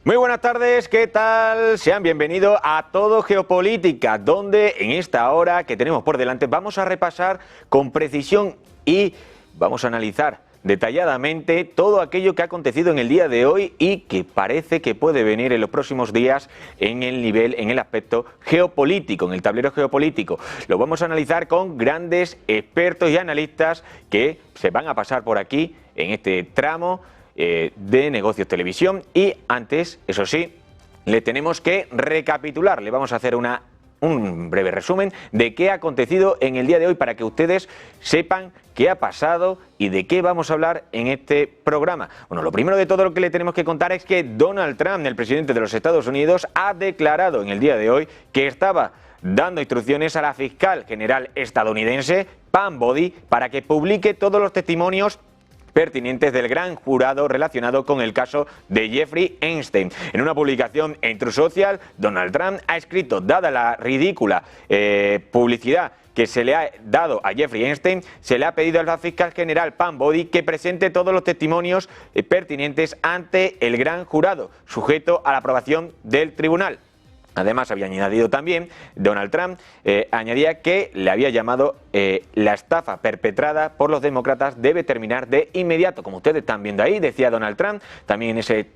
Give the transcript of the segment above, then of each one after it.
Muy buenas tardes, ¿qué tal? Sean bienvenidos a Todo Geopolítica, donde en esta hora que tenemos por delante vamos a repasar con precisión y vamos a analizar detalladamente todo aquello que ha acontecido en el día de hoy y que parece que puede venir en los próximos días en el aspecto geopolítico, en el tablero geopolítico. Lo vamos a analizar con grandes expertos y analistas que se van a pasar por aquí en este tramo de Negocios Televisión. Y antes, eso sí, le tenemos que recapitular, le vamos a hacer un breve resumen de qué ha acontecido en el día de hoy para que ustedes sepan qué ha pasado y de qué vamos a hablar en este programa. Bueno, lo primero de todo lo que le tenemos que contar es que Donald Trump, el presidente de los Estados Unidos, ha declarado en el día de hoy que estaba dando instrucciones a la fiscal general estadounidense, Pam Bondi, para que publique todos los testimonios pertinentes del gran jurado relacionado con el caso de Jeffrey Epstein. En una publicación en Truth Social, Donald Trump ha escrito: dada la ridícula publicidad que se le ha dado a Jeffrey Epstein, se le ha pedido a la fiscal general Pam Bondi que presente todos los testimonios pertinentes ante el gran jurado, sujeto a la aprobación del tribunal. Además, había añadido también, Donald Trump añadía que le había llamado la estafa perpetrada por los demócratas debe terminar de inmediato. Como ustedes están viendo ahí, decía Donald Trump, también en ese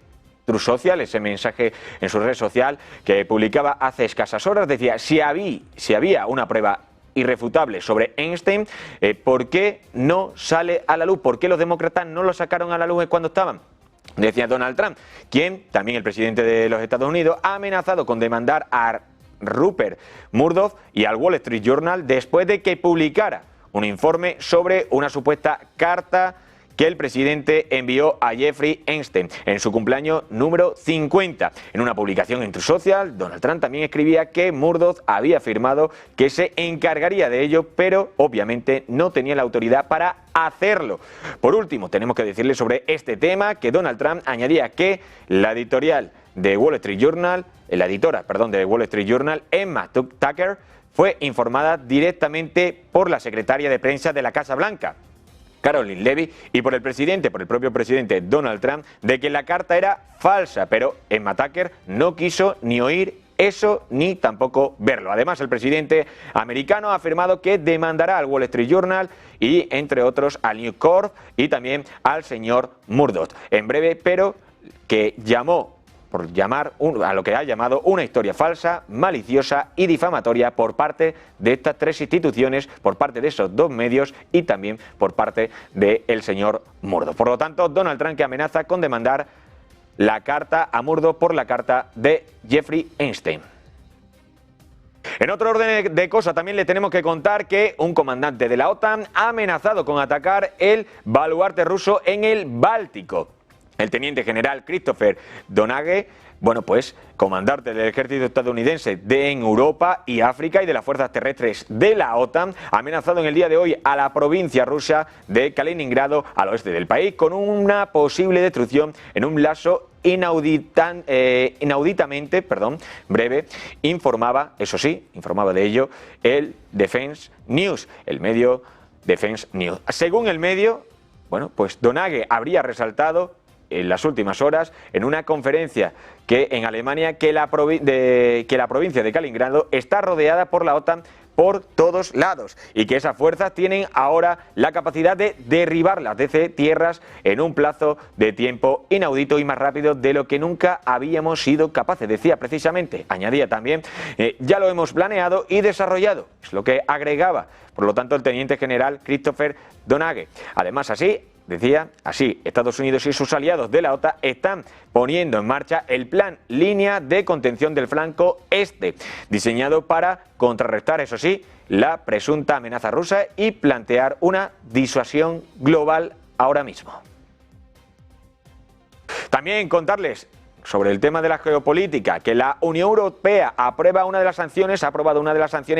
Truth Social, ese mensaje en su red social que publicaba hace escasas horas, decía: si había una prueba irrefutable sobre Epstein, ¿por qué no sale a la luz? ¿Por qué los demócratas no lo sacaron a la luz cuando estaban? Decía Donald Trump, quien, también el presidente de los Estados Unidos, ha amenazado con demandar a Rupert Murdoch y al Wall Street Journal después de que publicara un informe sobre una supuesta carta que el presidente envió a Jeffrey Epstein en su cumpleaños número 50. En una publicación en Truth Social, Donald Trump también escribía que Murdoch había afirmado que se encargaría de ello, pero obviamente no tenía la autoridad para hacerlo. Por último, tenemos que decirle sobre este tema que Donald Trump añadía que la editorial de Wall Street Journal, la editora, perdón, de Wall Street Journal, Emma Tucker, fue informada directamente por la secretaria de prensa de la Casa Blanca, Caroline Levy, y por el propio presidente Donald Trump, de que la carta era falsa, pero Emma Tucker no quiso ni oír eso ni tampoco verlo. Además, el presidente americano ha afirmado que demandará al Wall Street Journal y, entre otros, al News Corp y también al señor Murdoch en breve, pero que llamó por llamar a lo que ha llamado una historia falsa, maliciosa y difamatoria por parte de estas tres instituciones, por parte de esos dos medios y también por parte del señor Murdoch. Por lo tanto, Donald Trump que amenaza con demandar la carta a Murdoch por la carta de Jeffrey Epstein. En otro orden de cosas, también le tenemos que contar que un comandante de la OTAN ha amenazado con atacar el baluarte ruso en el Báltico. El teniente general Christopher Donaghy, bueno, pues comandante del ejército estadounidense en Europa y África y de las fuerzas terrestres de la OTAN, ha amenazado en el día de hoy a la provincia rusa de Kaliningrado, al oeste del país, con una posible destrucción en un lapso inauditamente breve, informaba de ello el Defense News, el medio Defense News. Según el medio, bueno, pues Donaghy habría resaltado en las últimas horas, en una conferencia en Alemania, que la provincia de Kaliningrado está rodeada por la OTAN por todos lados y que esas fuerzas tienen ahora la capacidad de derribarlas desde tierras en un plazo de tiempo inaudito y más rápido de lo que nunca habíamos sido capaces. Decía precisamente, añadía también, ya lo hemos planeado y desarrollado, es lo que agregaba, por lo tanto, el teniente general Christopher Donaghy. Además, decía, Estados Unidos y sus aliados de la OTAN están poniendo en marcha el plan Línea de Contención del Flanco Este, diseñado para contrarrestar, la presunta amenaza rusa y plantear una disuasión global ahora mismo. También contarles sobre el tema de la geopolítica, que la Unión Europea ha aprobado una de las sanciones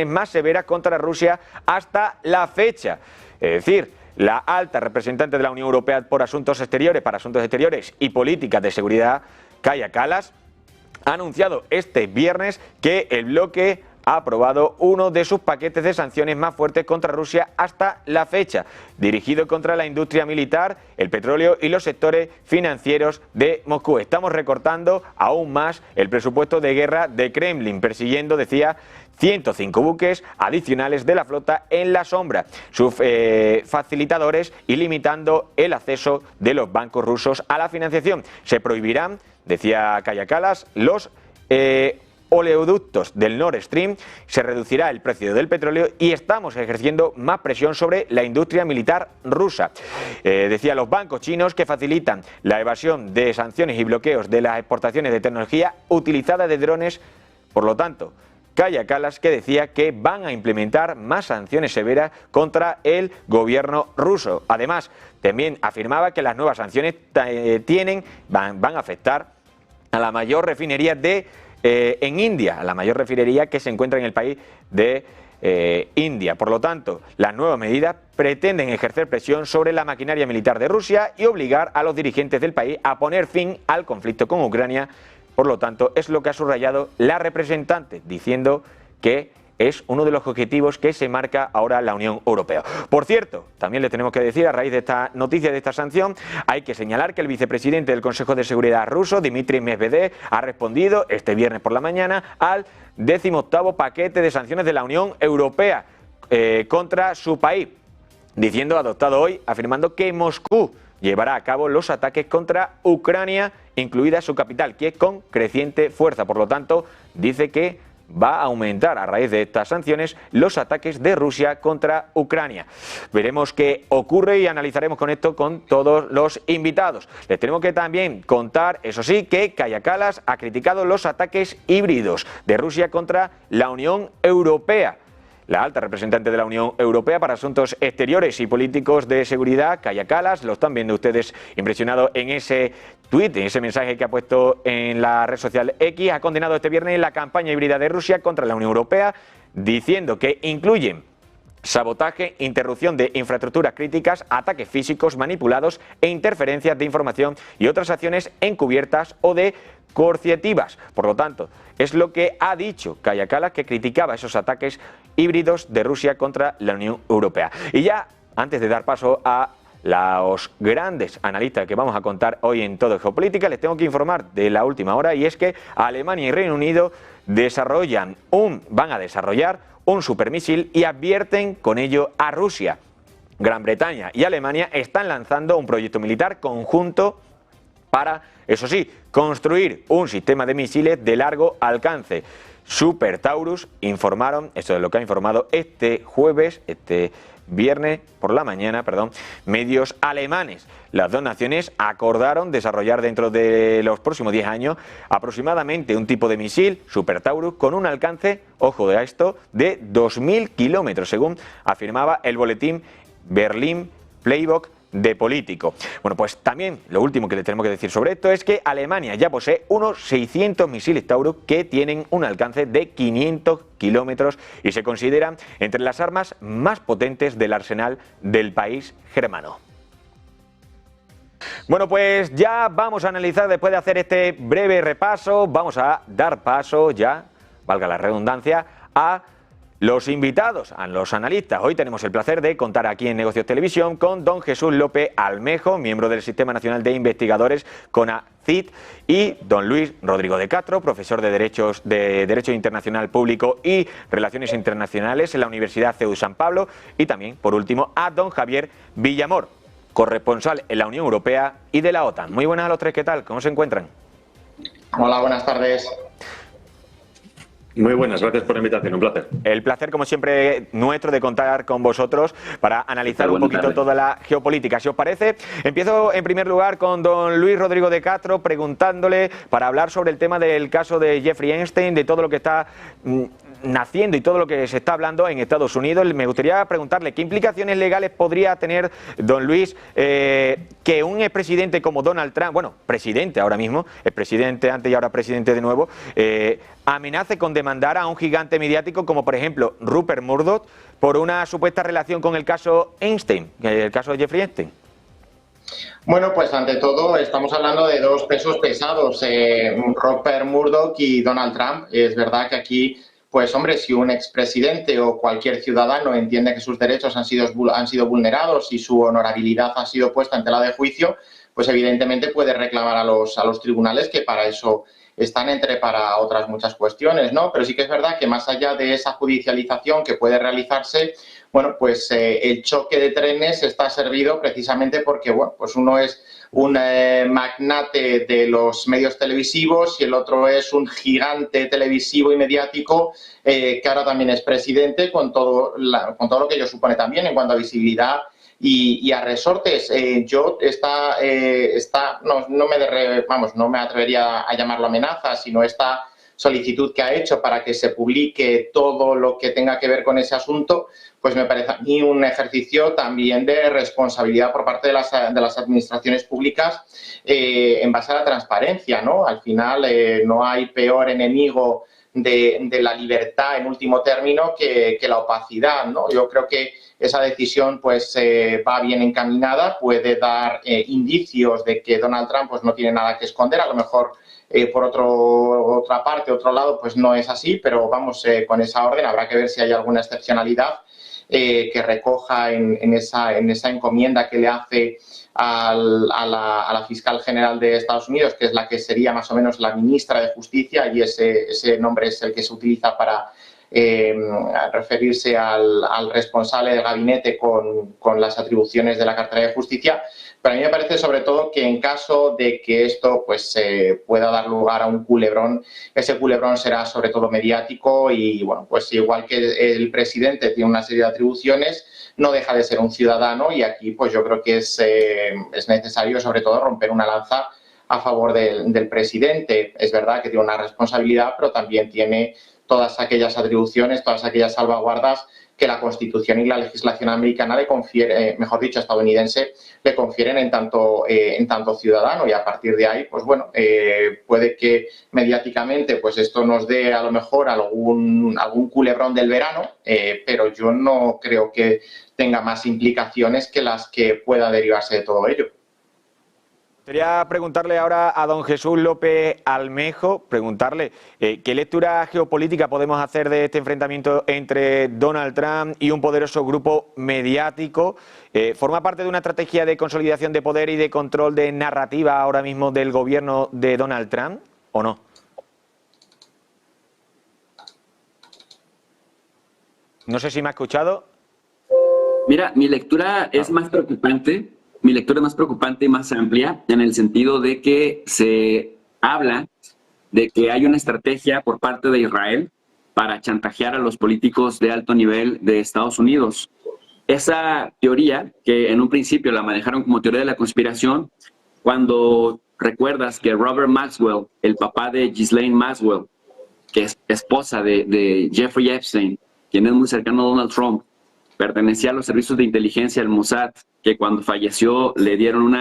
más severas contra Rusia hasta la fecha. Es decir, la alta representante de la Unión Europea para Asuntos Exteriores y Políticas de Seguridad, Kaja Kallas, ha anunciado este viernes que el bloque ha aprobado uno de sus paquetes de sanciones más fuertes contra Rusia hasta la fecha, dirigido contra la industria militar, el petróleo y los sectores financieros de Moscú. Estamos recortando aún más el presupuesto de guerra de Kremlin, persiguiendo, decía, 105 buques adicionales de la flota en la sombra, sus facilitadores, y limitando el acceso de los bancos rusos a la financiación. Se prohibirán, decía Kaja Kallas, los oleoductos del Nord Stream, se reducirá el precio del petróleo y estamos ejerciendo más presión sobre la industria militar rusa. Decía, los bancos chinos que facilitan la evasión de sanciones y bloqueos de las exportaciones de tecnología utilizada de drones. Por lo tanto, Kaja Kallas, que decía que van a implementar más sanciones severas contra el gobierno ruso. Además, también afirmaba que las nuevas sanciones van a afectar a la mayor refinería en India, a la mayor refinería que se encuentra en el país de India. Por lo tanto, las nuevas medidas pretenden ejercer presión sobre la maquinaria militar de Rusia y obligar a los dirigentes del país a poner fin al conflicto con Ucrania. Por lo tanto, es lo que ha subrayado la representante, diciendo que es uno de los objetivos que se marca ahora la Unión Europea. Por cierto, también le tenemos que decir, a raíz de esta noticia, de esta sanción, hay que señalar que el vicepresidente del Consejo de Seguridad ruso, Dmitry Medvedev, ha respondido este viernes por la mañana al 18º paquete de sanciones de la Unión Europea contra su país, diciendo, adoptado hoy, afirmando que Moscú llevará a cabo los ataques contra Ucrania, incluida su capital, Kiev, con creciente fuerza. Por lo tanto, dice que va a aumentar a raíz de estas sanciones los ataques de Rusia contra Ucrania. Veremos qué ocurre y analizaremos con esto con todos los invitados. Les tenemos que también contar, eso sí, que Kaja Kallas ha criticado los ataques híbridos de Rusia contra la Unión Europea. La alta representante de la Unión Europea para Asuntos Exteriores y Políticos de Seguridad, Kaja Kallas, lo están viendo ustedes impresionados en ese tuit, en ese mensaje que ha puesto en la red social X, ha condenado este viernes la campaña híbrida de Rusia contra la Unión Europea, diciendo que incluyen sabotaje, interrupción de infraestructuras críticas, ataques físicos manipulados e interferencias de información y otras acciones encubiertas o de coercitivas. Por lo tanto, es lo que ha dicho Kaja Kallas, que criticaba esos ataques híbridos de Rusia contra la Unión Europea. Y ya, antes de dar paso a los grandes analistas que vamos a contar hoy en Todo Geopolítica, les tengo que informar de la última hora, y es que Alemania y Reino Unido van a desarrollar un supermisil y advierten con ello a Rusia. Gran Bretaña y Alemania están lanzando un proyecto militar conjunto para, eso sí, construir un sistema de misiles de largo alcance. Super Taurus informaron, esto es lo que ha informado este viernes por la mañana, medios alemanes. Las dos naciones acordaron desarrollar dentro de los próximos 10 años aproximadamente un tipo de misil, Super Taurus, con un alcance, ojo de esto, de 2.000 kilómetros, según afirmaba el boletín Berlin Playbook de Político. Bueno, pues también lo último que le tenemos que decir sobre esto es que Alemania ya posee unos 600 misiles Taurus que tienen un alcance de 500 kilómetros y se consideran entre las armas más potentes del arsenal del país germano. Bueno, pues ya vamos a analizar, después de hacer este breve repaso, vamos a dar paso ya, valga la redundancia, a los invitados, a los analistas. Hoy tenemos el placer de contar aquí en Negocios Televisión con don Jesús López Almejo, miembro del Sistema Nacional de Investigadores CONACYT, y don Luis Rodrigo de Castro, profesor de Derecho Internacional Público y Relaciones Internacionales en la Universidad CEU San Pablo, y también, por último, a don Javier Villamor, corresponsal en la Unión Europea y de la OTAN. Muy buenas a los tres, ¿qué tal? ¿Cómo se encuentran? Hola, buenas tardes. Muy buenas, gracias por la invitación, un placer. El placer, como siempre, nuestro de contar con vosotros para analizar un poquito toda la geopolítica. Si os parece, empiezo en primer lugar con don Luis Rodrigo de Castro, preguntándole para hablar sobre el tema del caso de Jeffrey Epstein, de todo lo que está naciendo y todo lo que se está hablando en Estados Unidos. Me gustaría preguntarle qué implicaciones legales podría tener, don Luis, que un expresidente como Donald Trump, bueno, presidente ahora mismo, expresidente antes y ahora presidente de nuevo, amenace con demandar a un gigante mediático como, por ejemplo, Rupert Murdoch, por una supuesta relación con el caso Epstein, el caso de Jeffrey Epstein. Bueno, pues ante todo estamos hablando de dos pesos pesados, Rupert Murdoch y Donald Trump. Es verdad que aquí pues hombre, si un expresidente o cualquier ciudadano entiende que sus derechos han sido vulnerados y su honorabilidad ha sido puesta en tela de juicio, pues evidentemente puede reclamar a los tribunales, que para eso están, entre para otras muchas cuestiones, ¿no? Pero sí que es verdad que más allá de esa judicialización que puede realizarse, bueno, pues el choque de trenes está servido precisamente porque, bueno, pues uno es un magnate de los medios televisivos y el otro es un gigante televisivo y mediático que ahora también es presidente, con todo lo que ello supone también en cuanto a visibilidad y a resortes. No me atrevería a llamarlo amenaza, sino esta solicitud que ha hecho para que se publique todo lo que tenga que ver con ese asunto, pues me parece a mí un ejercicio también de responsabilidad por parte de las administraciones públicas en base a la transparencia, ¿no? Al final no hay peor enemigo de la libertad en último término que la opacidad, ¿no? Yo creo que esa decisión pues va bien encaminada, puede dar indicios de que Donald Trump pues no tiene nada que esconder, a lo mejor por otra parte, otro lado, pues no es así, pero vamos, con esa orden habrá que ver si hay alguna excepcionalidad que recoja en esa encomienda que le hace a la fiscal general de Estados Unidos, que es la que sería más o menos la ministra de Justicia, y ese nombre es el que se utiliza para referirse al responsable del gabinete con las atribuciones de la cartera de Justicia. Pero a mí me parece sobre todo que en caso de que esto pues pueda dar lugar a un culebrón, ese culebrón será sobre todo mediático y bueno, pues igual que el presidente tiene una serie de atribuciones, no deja de ser un ciudadano y aquí pues yo creo que es necesario sobre todo romper una lanza a favor del presidente. Es verdad que tiene una responsabilidad, pero también tiene todas aquellas atribuciones, todas aquellas salvaguardas que la Constitución y la legislación americana le confiere, mejor dicho, estadounidense, le confieren en tanto ciudadano, y a partir de ahí, pues bueno, puede que mediáticamente pues esto nos dé a lo mejor algún culebrón del verano, pero yo no creo que tenga más implicaciones que las que pueda derivarse de todo ello. Quería preguntarle ahora a don Jesús López Almejo, qué lectura geopolítica podemos hacer de este enfrentamiento entre Donald Trump y un poderoso grupo mediático. ¿Forma parte de una estrategia de consolidación de poder y de control de narrativa ahora mismo del gobierno de Donald Trump o no? No sé si me ha escuchado. Mira, mi lectura es más preocupante. Mi lectura es más preocupante y más amplia en el sentido de que se habla de que hay una estrategia por parte de Israel para chantajear a los políticos de alto nivel de Estados Unidos. Esa teoría, que en un principio la manejaron como teoría de la conspiración, cuando recuerdas que Robert Maxwell, el papá de Ghislaine Maxwell, que es esposa de Jeffrey Epstein, quien es muy cercano a Donald Trump, pertenecía a los servicios de inteligencia del Mossad, que cuando falleció le dieron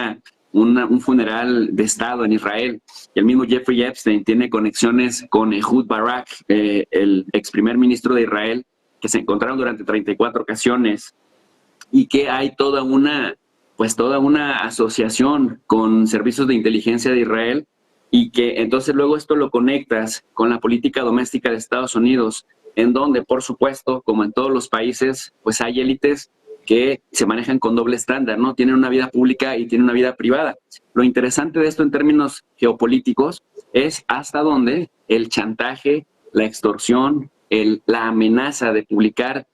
un funeral de Estado en Israel. Y el mismo Jeffrey Epstein tiene conexiones con Ehud Barak, el ex primer ministro de Israel, que se encontraron durante 34 ocasiones, y que hay toda una asociación con servicios de inteligencia de Israel, y que entonces luego esto lo conectas con la política doméstica de Estados Unidos, en donde, por supuesto, como en todos los países, pues hay élites que se manejan con doble estándar, ¿no? Tienen una vida pública y tienen una vida privada. Lo interesante de esto en términos geopolíticos es hasta dónde el chantaje, la extorsión, la amenaza de publicar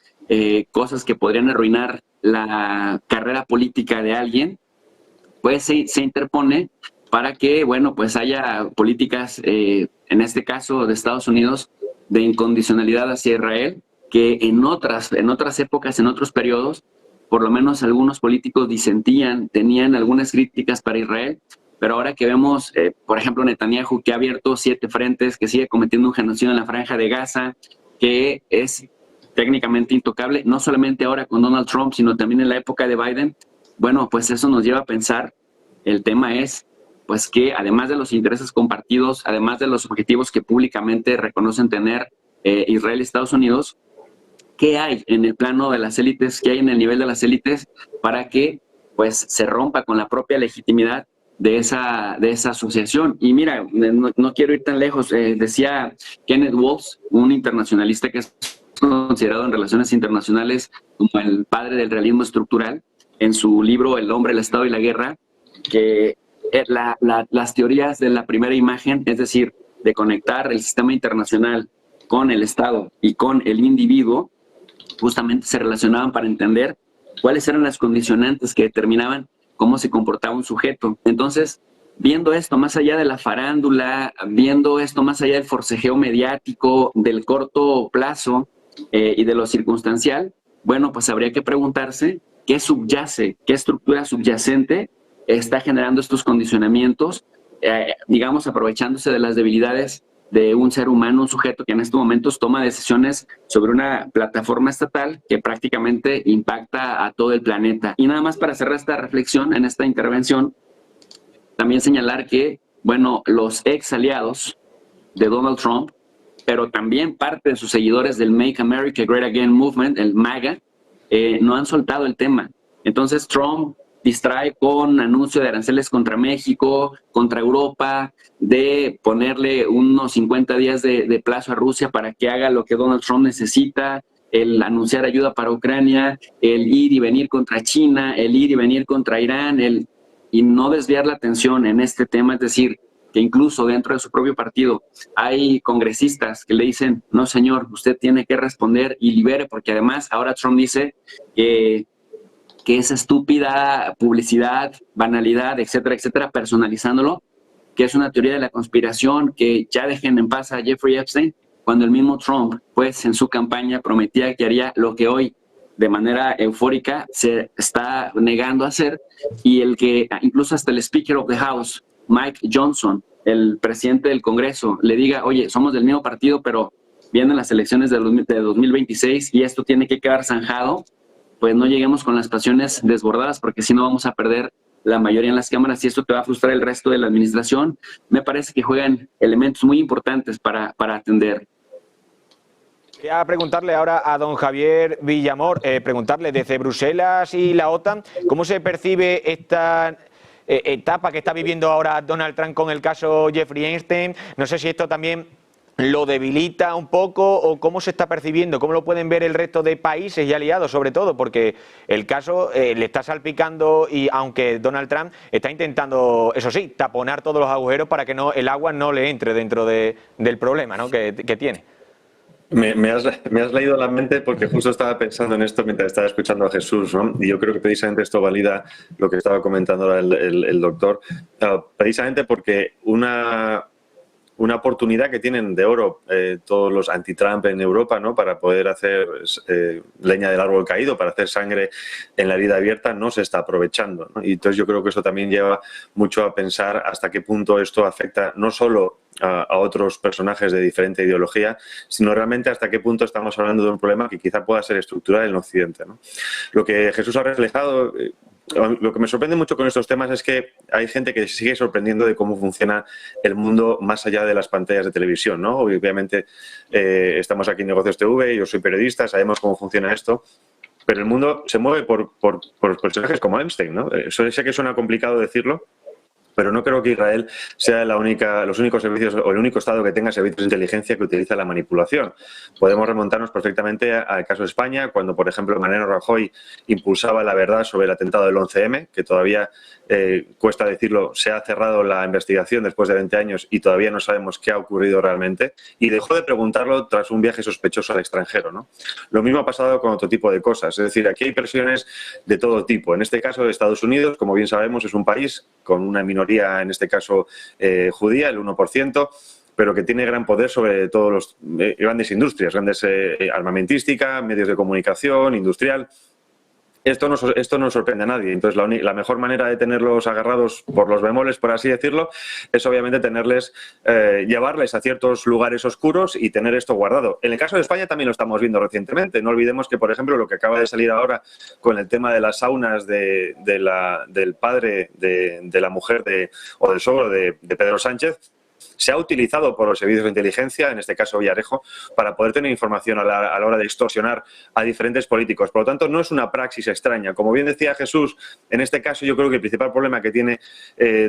cosas que podrían arruinar la carrera política de alguien, pues se interpone para que, bueno, pues haya políticas, en este caso de Estados Unidos, de incondicionalidad hacia Israel, que en otras épocas, en otros periodos, por lo menos algunos políticos disentían, tenían algunas críticas para Israel, pero ahora que vemos, por ejemplo, Netanyahu, que ha abierto 7 frentes, que sigue cometiendo un genocidio en la Franja de Gaza, que es técnicamente intocable, no solamente ahora con Donald Trump, sino también en la época de Biden, bueno, pues eso nos lleva a pensar, el tema es pues que además de los intereses compartidos, además de los objetivos que públicamente reconocen tener Israel y Estados Unidos, ¿qué hay en el plano de las élites, qué hay en el nivel de las élites para que pues se rompa con la propia legitimidad de esa asociación. Y mira, no quiero ir tan lejos, decía Kenneth Waltz, un internacionalista que es considerado en relaciones internacionales como el padre del realismo estructural, en su libro El hombre, el Estado y la guerra, que las teorías de la primera imagen, es decir, de conectar el sistema internacional con el Estado y con el individuo, justamente se relacionaban para entender cuáles eran las condicionantes que determinaban cómo se comportaba un sujeto. Entonces, viendo esto más allá de la farándula, viendo esto más allá del forcejeo mediático, del corto plazo y de lo circunstancial, bueno, pues habría que preguntarse qué subyace, qué estructura subyacente está generando estos condicionamientos, digamos, aprovechándose de las debilidades de un ser humano, un sujeto que en estos momentos toma decisiones sobre una plataforma estatal que prácticamente impacta a todo el planeta. Y nada más para cerrar esta reflexión en esta intervención, también señalar que, bueno, los ex aliados de Donald Trump, pero también parte de sus seguidores del Make America Great Again Movement, el MAGA, no han soltado el tema. Entonces Trump distrae con anuncio de aranceles contra México, contra Europa, de ponerle unos 50 días de plazo a Rusia para que haga lo que Donald Trump necesita, el anunciar ayuda para Ucrania, el ir y venir contra China, el ir y venir contra Irán, y no desviar la atención en este tema, es decir, que incluso dentro de su propio partido hay congresistas que le dicen, no señor, usted tiene que responder y libere, porque además ahora Trump dice que esa estúpida publicidad, banalidad, etcétera, etcétera, personalizándolo, que es una teoría de la conspiración, que ya dejen en paz a Jeffrey Epstein, cuando el mismo Trump, pues en su campaña prometía que haría lo que hoy de manera eufórica se está negando a hacer, y el que incluso hasta el Speaker of the House, Mike Johnson, el presidente del Congreso, le diga, oye, somos del mismo partido, pero vienen las elecciones de 2026 y esto tiene que quedar zanjado, pues no lleguemos con las pasiones desbordadas, porque si no vamos a perder la mayoría en las cámaras y esto te va a frustrar el resto de la administración. Me parece que juegan elementos muy importantes para atender. Quería preguntarle ahora a don Javier Villamor, preguntarle desde Bruselas y la OTAN, ¿cómo se percibe esta etapa que está viviendo ahora Donald Trump con el caso Jeffrey Epstein? No sé si esto también lo debilita un poco o cómo se está percibiendo, cómo lo pueden ver el resto de países y aliados, sobre todo, porque el caso le está salpicando y aunque Donald Trump está intentando, eso sí, taponar todos los agujeros para que el agua no le entre dentro del problema, ¿no?, que tiene. Me has leído la mente porque justo estaba pensando en esto mientras estaba escuchando a Jesús, ¿no? Y yo creo que precisamente esto valida lo que estaba comentando ahora el doctor, precisamente porque una oportunidad que tienen de oro todos los anti-Trump en Europa, ¿no?, para poder hacer leña del árbol caído, para hacer sangre en la herida abierta, no se está aprovechando, ¿no? Y entonces yo creo que eso también lleva mucho a pensar hasta qué punto esto afecta no solo a otros personajes de diferente ideología, sino realmente hasta qué punto estamos hablando de un problema que quizá pueda ser estructural en Occidente, ¿no? Lo que Jesús ha reflejado... Lo que me sorprende mucho con estos temas es que hay gente que se sigue sorprendiendo de cómo funciona el mundo más allá de las pantallas de televisión, ¿no? Obviamente estamos aquí en Negocios TV, yo soy periodista, sabemos cómo funciona esto, pero el mundo se mueve por personajes como Epstein, ¿no? Sé que suena complicado decirlo, pero no creo que Israel sea los únicos servicios o el único Estado que tenga servicios de inteligencia que utiliza la manipulación. Podemos remontarnos perfectamente al caso de España, cuando, por ejemplo, Mariano Rajoy impulsaba la verdad sobre el atentado del 11M, que todavía, cuesta decirlo, se ha cerrado la investigación después de 20 años y todavía no sabemos qué ha ocurrido realmente, y dejó de preguntarlo tras un viaje sospechoso al extranjero, ¿no? Lo mismo ha pasado con otro tipo de cosas, es decir, aquí hay presiones de todo tipo. En este caso, Estados Unidos, como bien sabemos, es un país con una minoría, en este caso judía, el 1%, pero que tiene gran poder sobre todas las grandes industrias, armamentística, medios de comunicación, industrial. Esto no sorprende a nadie. Entonces, la mejor manera de tenerlos agarrados por los bemoles, por así decirlo, es obviamente llevarles a ciertos lugares oscuros y tener esto guardado. En el caso de España también lo estamos viendo recientemente. No olvidemos que, por ejemplo, lo que acaba de salir ahora con el tema de las saunas del padre de la mujer o del suegro de Pedro Sánchez, se ha utilizado por los servicios de inteligencia, en este caso Villarejo, para poder tener información a la hora de extorsionar a diferentes políticos. Por lo tanto, no es una praxis extraña. Como bien decía Jesús, en este caso yo creo que el principal problema que tiene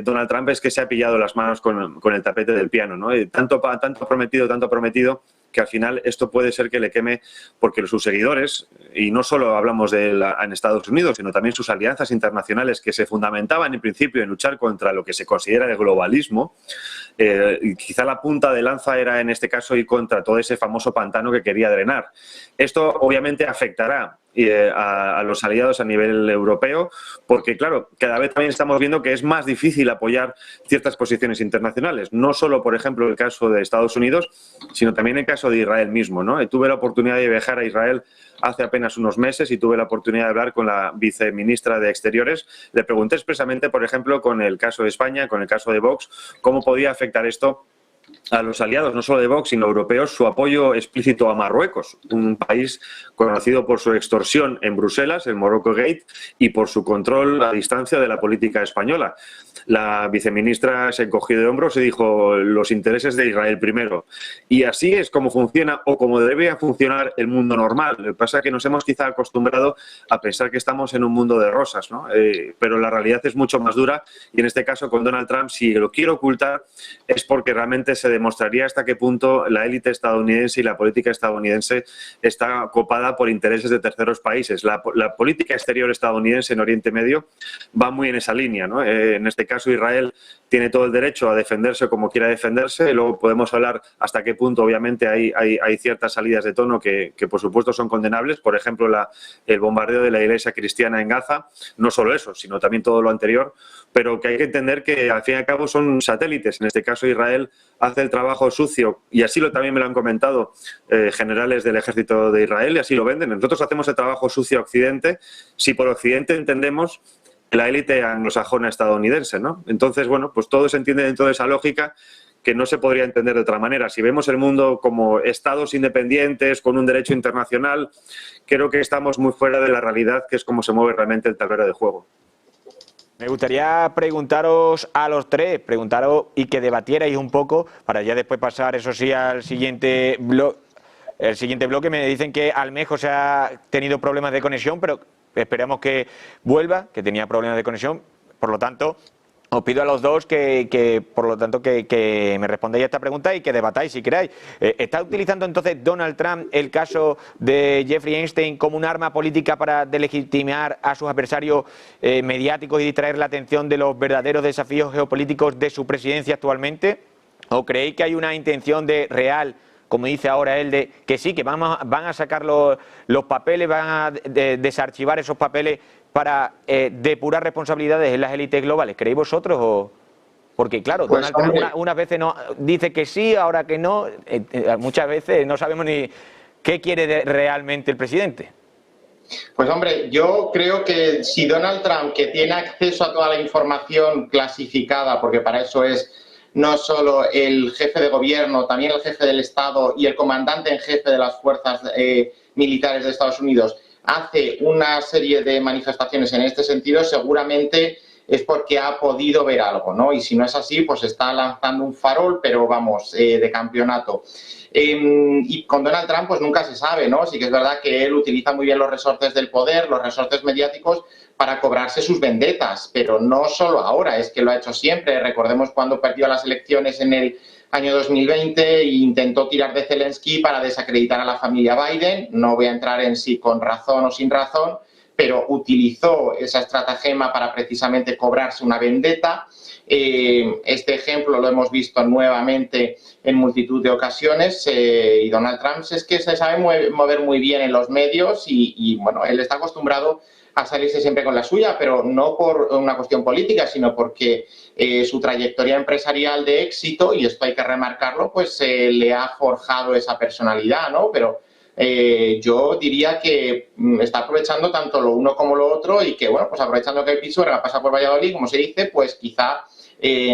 Donald Trump es que se ha pillado las manos con el tapete del piano, ¿no? Tanto prometido, que al final esto puede ser que le queme, porque sus seguidores, y no solo hablamos en Estados Unidos, sino también sus alianzas internacionales que se fundamentaban en principio en luchar contra lo que se considera el globalismo, y quizá la punta de lanza era en este caso ir contra todo ese famoso pantano que quería drenar. Esto obviamente afectará a los aliados a nivel europeo, porque claro, cada vez también estamos viendo que es más difícil apoyar ciertas posiciones internacionales, no solo por ejemplo el caso de Estados Unidos, sino también el caso de Israel mismo, ¿no? Tuve la oportunidad de viajar a Israel hace apenas unos meses y tuve la oportunidad de hablar con la viceministra de Exteriores. Le pregunté expresamente, por ejemplo, con el caso de España, con el caso de Vox, cómo podía afectar esto a los aliados, no solo de Vox, sino europeos, su apoyo explícito a Marruecos, un país conocido por su extorsión en Bruselas, el Morocco Gate, y por su control a distancia de la política española. La viceministra se encogió de hombros y dijo los intereses de Israel primero. Y así es como funciona o como debería funcionar el mundo normal. Lo que pasa es que nos hemos quizá acostumbrado a pensar que estamos en un mundo de rosas, ¿no? Pero la realidad es mucho más dura y en este caso con Donald Trump, si lo quiere ocultar, es porque realmente se demostraría hasta qué punto la élite estadounidense y la política estadounidense está copada por intereses de terceros países. La política exterior estadounidense en Oriente Medio va muy en esa línea, ¿no? En este caso Israel tiene todo el derecho a defenderse como quiera defenderse, luego podemos hablar hasta qué punto obviamente hay ciertas salidas de tono que por supuesto son condenables, por ejemplo el bombardeo de la iglesia cristiana en Gaza, no solo eso, sino también todo lo anterior, pero que hay que entender que al fin y al cabo son satélites. En este caso Israel hace el trabajo sucio y así también me lo han comentado generales del ejército de Israel y así lo venden. Nosotros hacemos el trabajo sucio a Occidente, si por Occidente entendemos la élite anglosajona estadounidense, ¿no? Entonces, bueno, pues todo se entiende dentro de esa lógica que no se podría entender de otra manera. Si vemos el mundo como estados independientes, con un derecho internacional, creo que estamos muy fuera de la realidad, que es como se mueve realmente el tablero de juego. Me gustaría preguntaros a los tres, y que debatierais un poco, para ya después pasar, eso sí, al siguiente bloque. El siguiente bloque. Me dicen que Almejo se ha tenido problemas de conexión, pero esperamos que vuelva, que tenía problemas de conexión. Por lo tanto, os pido a los dos que me respondáis a esta pregunta y que debatáis si queráis. ¿Está utilizando entonces Donald Trump el caso de Jeffrey Epstein como un arma política para delegitimar a sus adversarios mediáticos y distraer la atención de los verdaderos desafíos geopolíticos de su presidencia actualmente? ¿O creéis que hay una intención real, como dice ahora él, de que sí, que van a sacar los papeles, van a desarchivar esos papeles para depurar responsabilidades en las élites globales? ¿Creéis vosotros o...? Porque claro, pues, Donald Trump unas veces no, dice que sí, ahora que no, muchas veces no sabemos ni qué quiere realmente el presidente. Pues hombre, yo creo que si Donald Trump, que tiene acceso a toda la información clasificada, porque para eso es no solo el jefe de gobierno, también el jefe del Estado y el comandante en jefe de las fuerzas militares de Estados Unidos, hace una serie de manifestaciones en este sentido, seguramente es porque ha podido ver algo, ¿no? Y si no es así, pues está lanzando un farol, pero vamos, de campeonato. Y con Donald Trump pues nunca se sabe, ¿no? Sí que es verdad que él utiliza muy bien los resortes del poder, los resortes mediáticos, para cobrarse sus vendetas, pero no solo ahora, es que lo ha hecho siempre. Recordemos cuando perdió las elecciones en el año 2020 e intentó tirar de Zelensky para desacreditar a la familia Biden. No voy a entrar en si con razón o sin razón, pero utilizó esa estratagema para precisamente cobrarse una vendetta. Este ejemplo lo hemos visto nuevamente en multitud de ocasiones y Donald Trump es que se sabe mover muy bien en los medios y bueno, él está acostumbrado a salirse siempre con la suya, pero no por una cuestión política, sino porque su trayectoria empresarial de éxito, y esto hay que remarcarlo, pues le ha forjado esa personalidad, ¿no? Pero yo diría que está aprovechando tanto lo uno como lo otro y que, bueno, pues aprovechando que el Pisuerga pasa por Valladolid, como se dice, pues quizá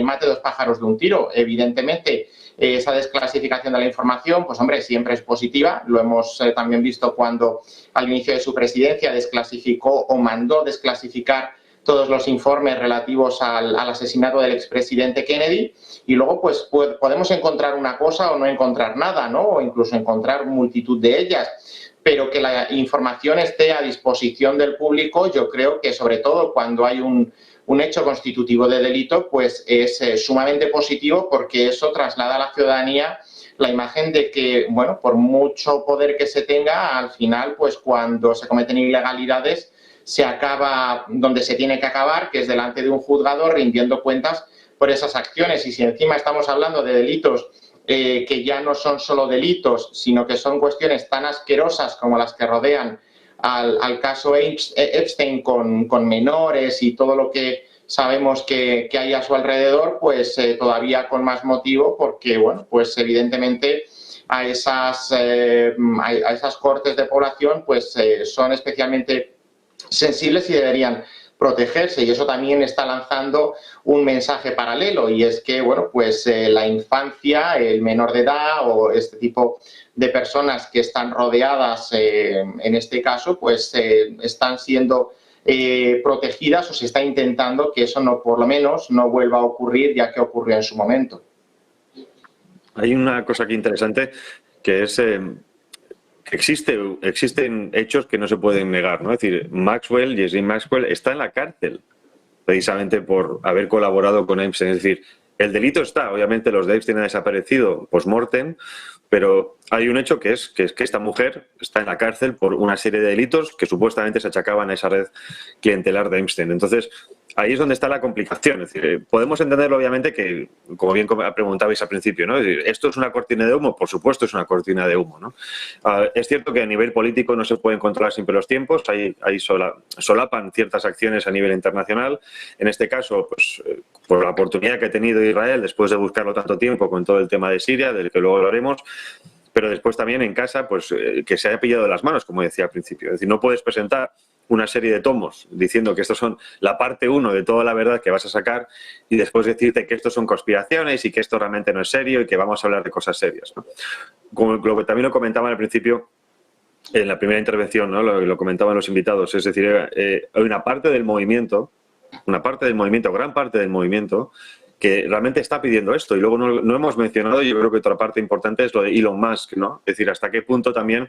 mate dos pájaros de un tiro. Evidentemente, esa desclasificación de la información, pues hombre, siempre es positiva. Lo hemos también visto cuando al inicio de su presidencia desclasificó o mandó desclasificar todos los informes relativos al asesinato del expresidente Kennedy, y luego pues podemos encontrar una cosa o no encontrar nada, ¿no? O incluso encontrar multitud de ellas, pero que la información esté a disposición del público, yo creo que sobre todo cuando hay un hecho constitutivo de delito, pues es sumamente positivo, porque eso traslada a la ciudadanía la imagen de que, bueno, por mucho poder que se tenga, al final, pues cuando se cometen ilegalidades, se acaba donde se tiene que acabar, que es delante de un juzgado, rindiendo cuentas por esas acciones. Y si encima estamos hablando de delitos que ya no son solo delitos, sino que son cuestiones tan asquerosas como las que rodean al caso Epstein con menores y todo lo que sabemos que hay a su alrededor, pues todavía con más motivo, porque, bueno, pues evidentemente a esas cortes de población pues son especialmente sensibles y deberían protegerse, y eso también está lanzando un mensaje paralelo, y es que, bueno, pues la infancia, el menor de edad o este tipo de personas que están rodeadas en este caso, pues están siendo protegidas, o se está intentando que eso no, por lo menos, no vuelva a ocurrir, ya que ocurrió en su momento. Hay una cosa aquí interesante, que es que existen hechos que no se pueden negar, ¿no? Es decir, Ghislaine Maxwell está en la cárcel precisamente por haber colaborado con Epstein. Es decir, el delito está, obviamente los de Epstein han desaparecido post-mortem, pero hay un hecho que es que esta mujer está en la cárcel por una serie de delitos que supuestamente se achacaban a esa red clientelar de Epstein. Entonces, ahí es donde está la complicación. Es decir, podemos entenderlo, obviamente, que, como bien preguntabais al principio, ¿no? Es decir, ¿esto es una cortina de humo? Por supuesto es una cortina de humo, ¿no? Es cierto que a nivel político no se pueden controlar siempre los tiempos, solapan ciertas acciones a nivel internacional. En este caso, pues, por la oportunidad que ha tenido Israel después de buscarlo tanto tiempo con todo el tema de Siria, del que luego hablaremos, pero después también en casa, pues que se haya pillado de las manos, como decía al principio. Es decir, no puedes presentar una serie de tomos diciendo que estos son la parte 1 de toda la verdad que vas a sacar y después decirte que estos son conspiraciones y que esto realmente no es serio y que vamos a hablar de cosas serias, ¿no? Como lo que también lo comentaban al principio, en la primera intervención, ¿no? Lo comentaban los invitados, es decir, hay una parte del movimiento, gran parte del movimiento, que realmente está pidiendo esto. Y luego no hemos mencionado, yo creo que otra parte importante es lo de Elon Musk, ¿no? Es decir, hasta qué punto también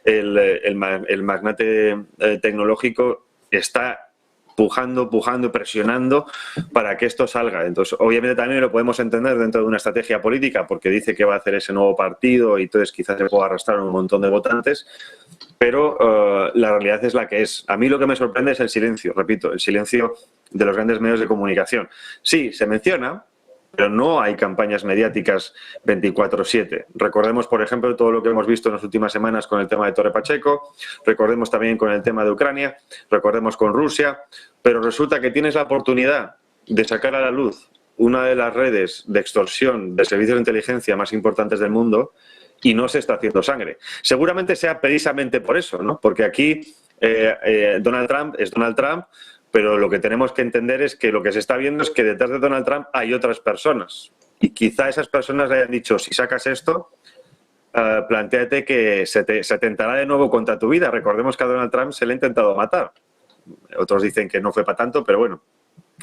el magnate tecnológico está pujando, presionando para que esto salga. Entonces, obviamente también lo podemos entender dentro de una estrategia política, porque dice que va a hacer ese nuevo partido y entonces quizás se pueda arrastrar un montón de votantes, pero la realidad es la que es. A mí lo que me sorprende es el silencio, repito, el silencio de los grandes medios de comunicación. Sí, se menciona, pero no hay campañas mediáticas 24/7. Recordemos, por ejemplo, todo lo que hemos visto en las últimas semanas con el tema de Torre Pacheco, recordemos también con el tema de Ucrania, recordemos con Rusia, pero resulta que tienes la oportunidad de sacar a la luz una de las redes de extorsión de servicios de inteligencia más importantes del mundo y no se está haciendo sangre. Seguramente sea precisamente por eso, ¿no? Porque aquí Donald Trump es Donald Trump, pero lo que tenemos que entender es que lo que se está viendo es que detrás de Donald Trump hay otras personas. Y quizá esas personas le hayan dicho, si sacas esto, plantéate que se atentará de nuevo contra tu vida. Recordemos que a Donald Trump se le ha intentado matar. Otros dicen que no fue para tanto, pero bueno,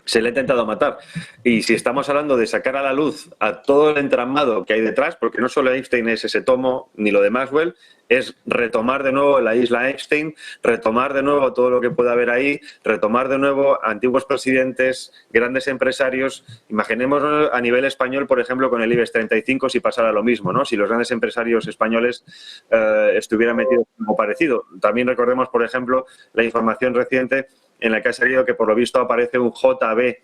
se le ha intentado matar. Y si estamos hablando de sacar a la luz a todo el entramado que hay detrás, porque no solo Epstein es ese tomo, ni lo de Maxwell, es retomar de nuevo la isla Epstein, retomar de nuevo todo lo que pueda haber ahí, retomar de nuevo antiguos presidentes, grandes empresarios. Imaginemos a nivel español, por ejemplo, con el IBEX 35, si pasara lo mismo, ¿no? Si los grandes empresarios españoles estuvieran metidos en algo parecido. También recordemos, por ejemplo, la información reciente en la que ha salido que por lo visto aparece un JB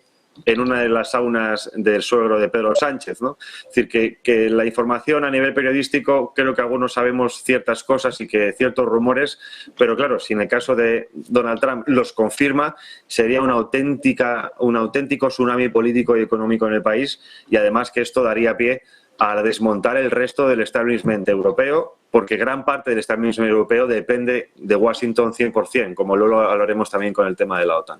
en una de las saunas del suegro de Pedro Sánchez, ¿no? Es decir, que la información a nivel periodístico, creo que algunos sabemos ciertas cosas y que ciertos rumores, pero claro, si en el caso de Donald Trump los confirma, sería un auténtico tsunami político y económico en el país, y además que esto daría pie a desmontar el resto del establishment europeo, porque gran parte del establishment europeo depende de Washington 100%, como luego hablaremos también con el tema de la OTAN.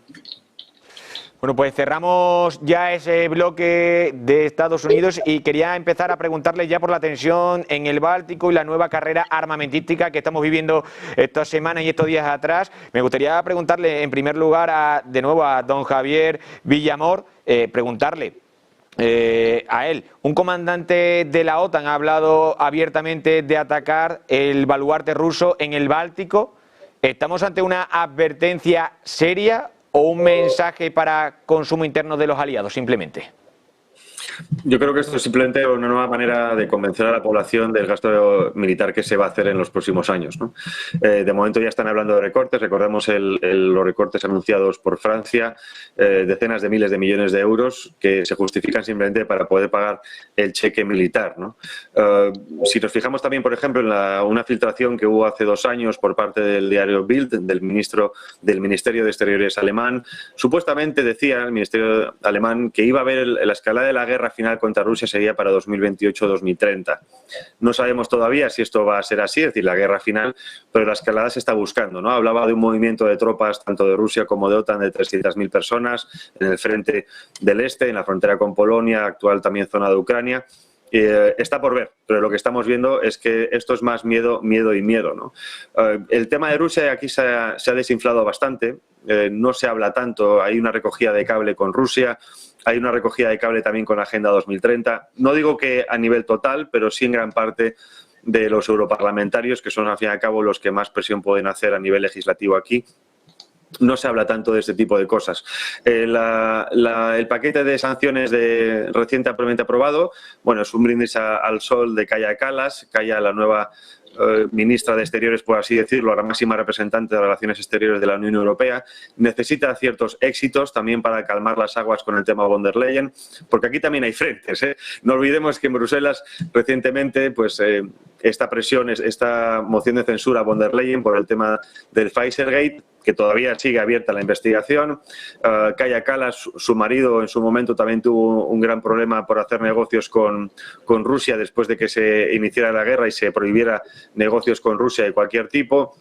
Bueno, pues cerramos ya ese bloque de Estados Unidos y quería empezar a preguntarle ya por la tensión en el Báltico y la nueva carrera armamentística que estamos viviendo estas semanas y estos días atrás. Me gustaría preguntarle en primer lugar de nuevo a don Javier Villamor, preguntarle a él. Un comandante de la OTAN ha hablado abiertamente de atacar el baluarte ruso en el Báltico. ¿Estamos ante una advertencia seria o un mensaje para consumo interno de los aliados, simplemente? Yo creo que esto es simplemente una nueva manera de convencer a la población del gasto militar que se va a hacer en los próximos años, ¿no? De momento ya están hablando de recortes, recordemos los recortes anunciados por Francia, decenas de miles de millones de euros que se justifican simplemente para poder pagar el cheque militar, ¿no? Si nos fijamos también, por ejemplo, en una filtración que hubo hace 2 años por parte del diario Bild, del Ministerio de Exteriores alemán, supuestamente decía el Ministerio alemán que iba a haber la escalada de la guerra final contra Rusia sería para 2028-2030. No sabemos todavía si esto va a ser así, es decir, la guerra final, pero la escalada se está buscando, ¿no? Hablaba de un movimiento de tropas tanto de Rusia como de OTAN de 300.000 personas en el frente del este, en la frontera con Polonia, actual también zona de Ucrania. Está por ver, pero lo que estamos viendo es que esto es más miedo, miedo y miedo, ¿no? El tema de Rusia aquí se ha desinflado bastante, no se habla tanto, hay una recogida de cable con Rusia, hay una recogida de cable también con la Agenda 2030. No digo que a nivel total, pero sí en gran parte de los europarlamentarios, que son al fin y al cabo los que más presión pueden hacer a nivel legislativo aquí. No se habla tanto de este tipo de cosas. El paquete de sanciones recientemente aprobado, bueno, es un brindis al sol de Kaja Kallas, la nueva ministra de Exteriores, por así decirlo, la máxima representante de Relaciones Exteriores de la Unión Europea. Necesita ciertos éxitos también para calmar las aguas con el tema von der Leyen, porque aquí también hay frentes, ¿eh? No olvidemos que en Bruselas recientemente, pues esta presión, esta moción de censura a von der Leyen por el tema del Pfizergate, que todavía sigue abierta la investigación. Kaja Kallas, su marido, en su momento también tuvo un gran problema por hacer negocios con Rusia después de que se iniciara la guerra y se prohibiera negocios con Rusia de cualquier tipo.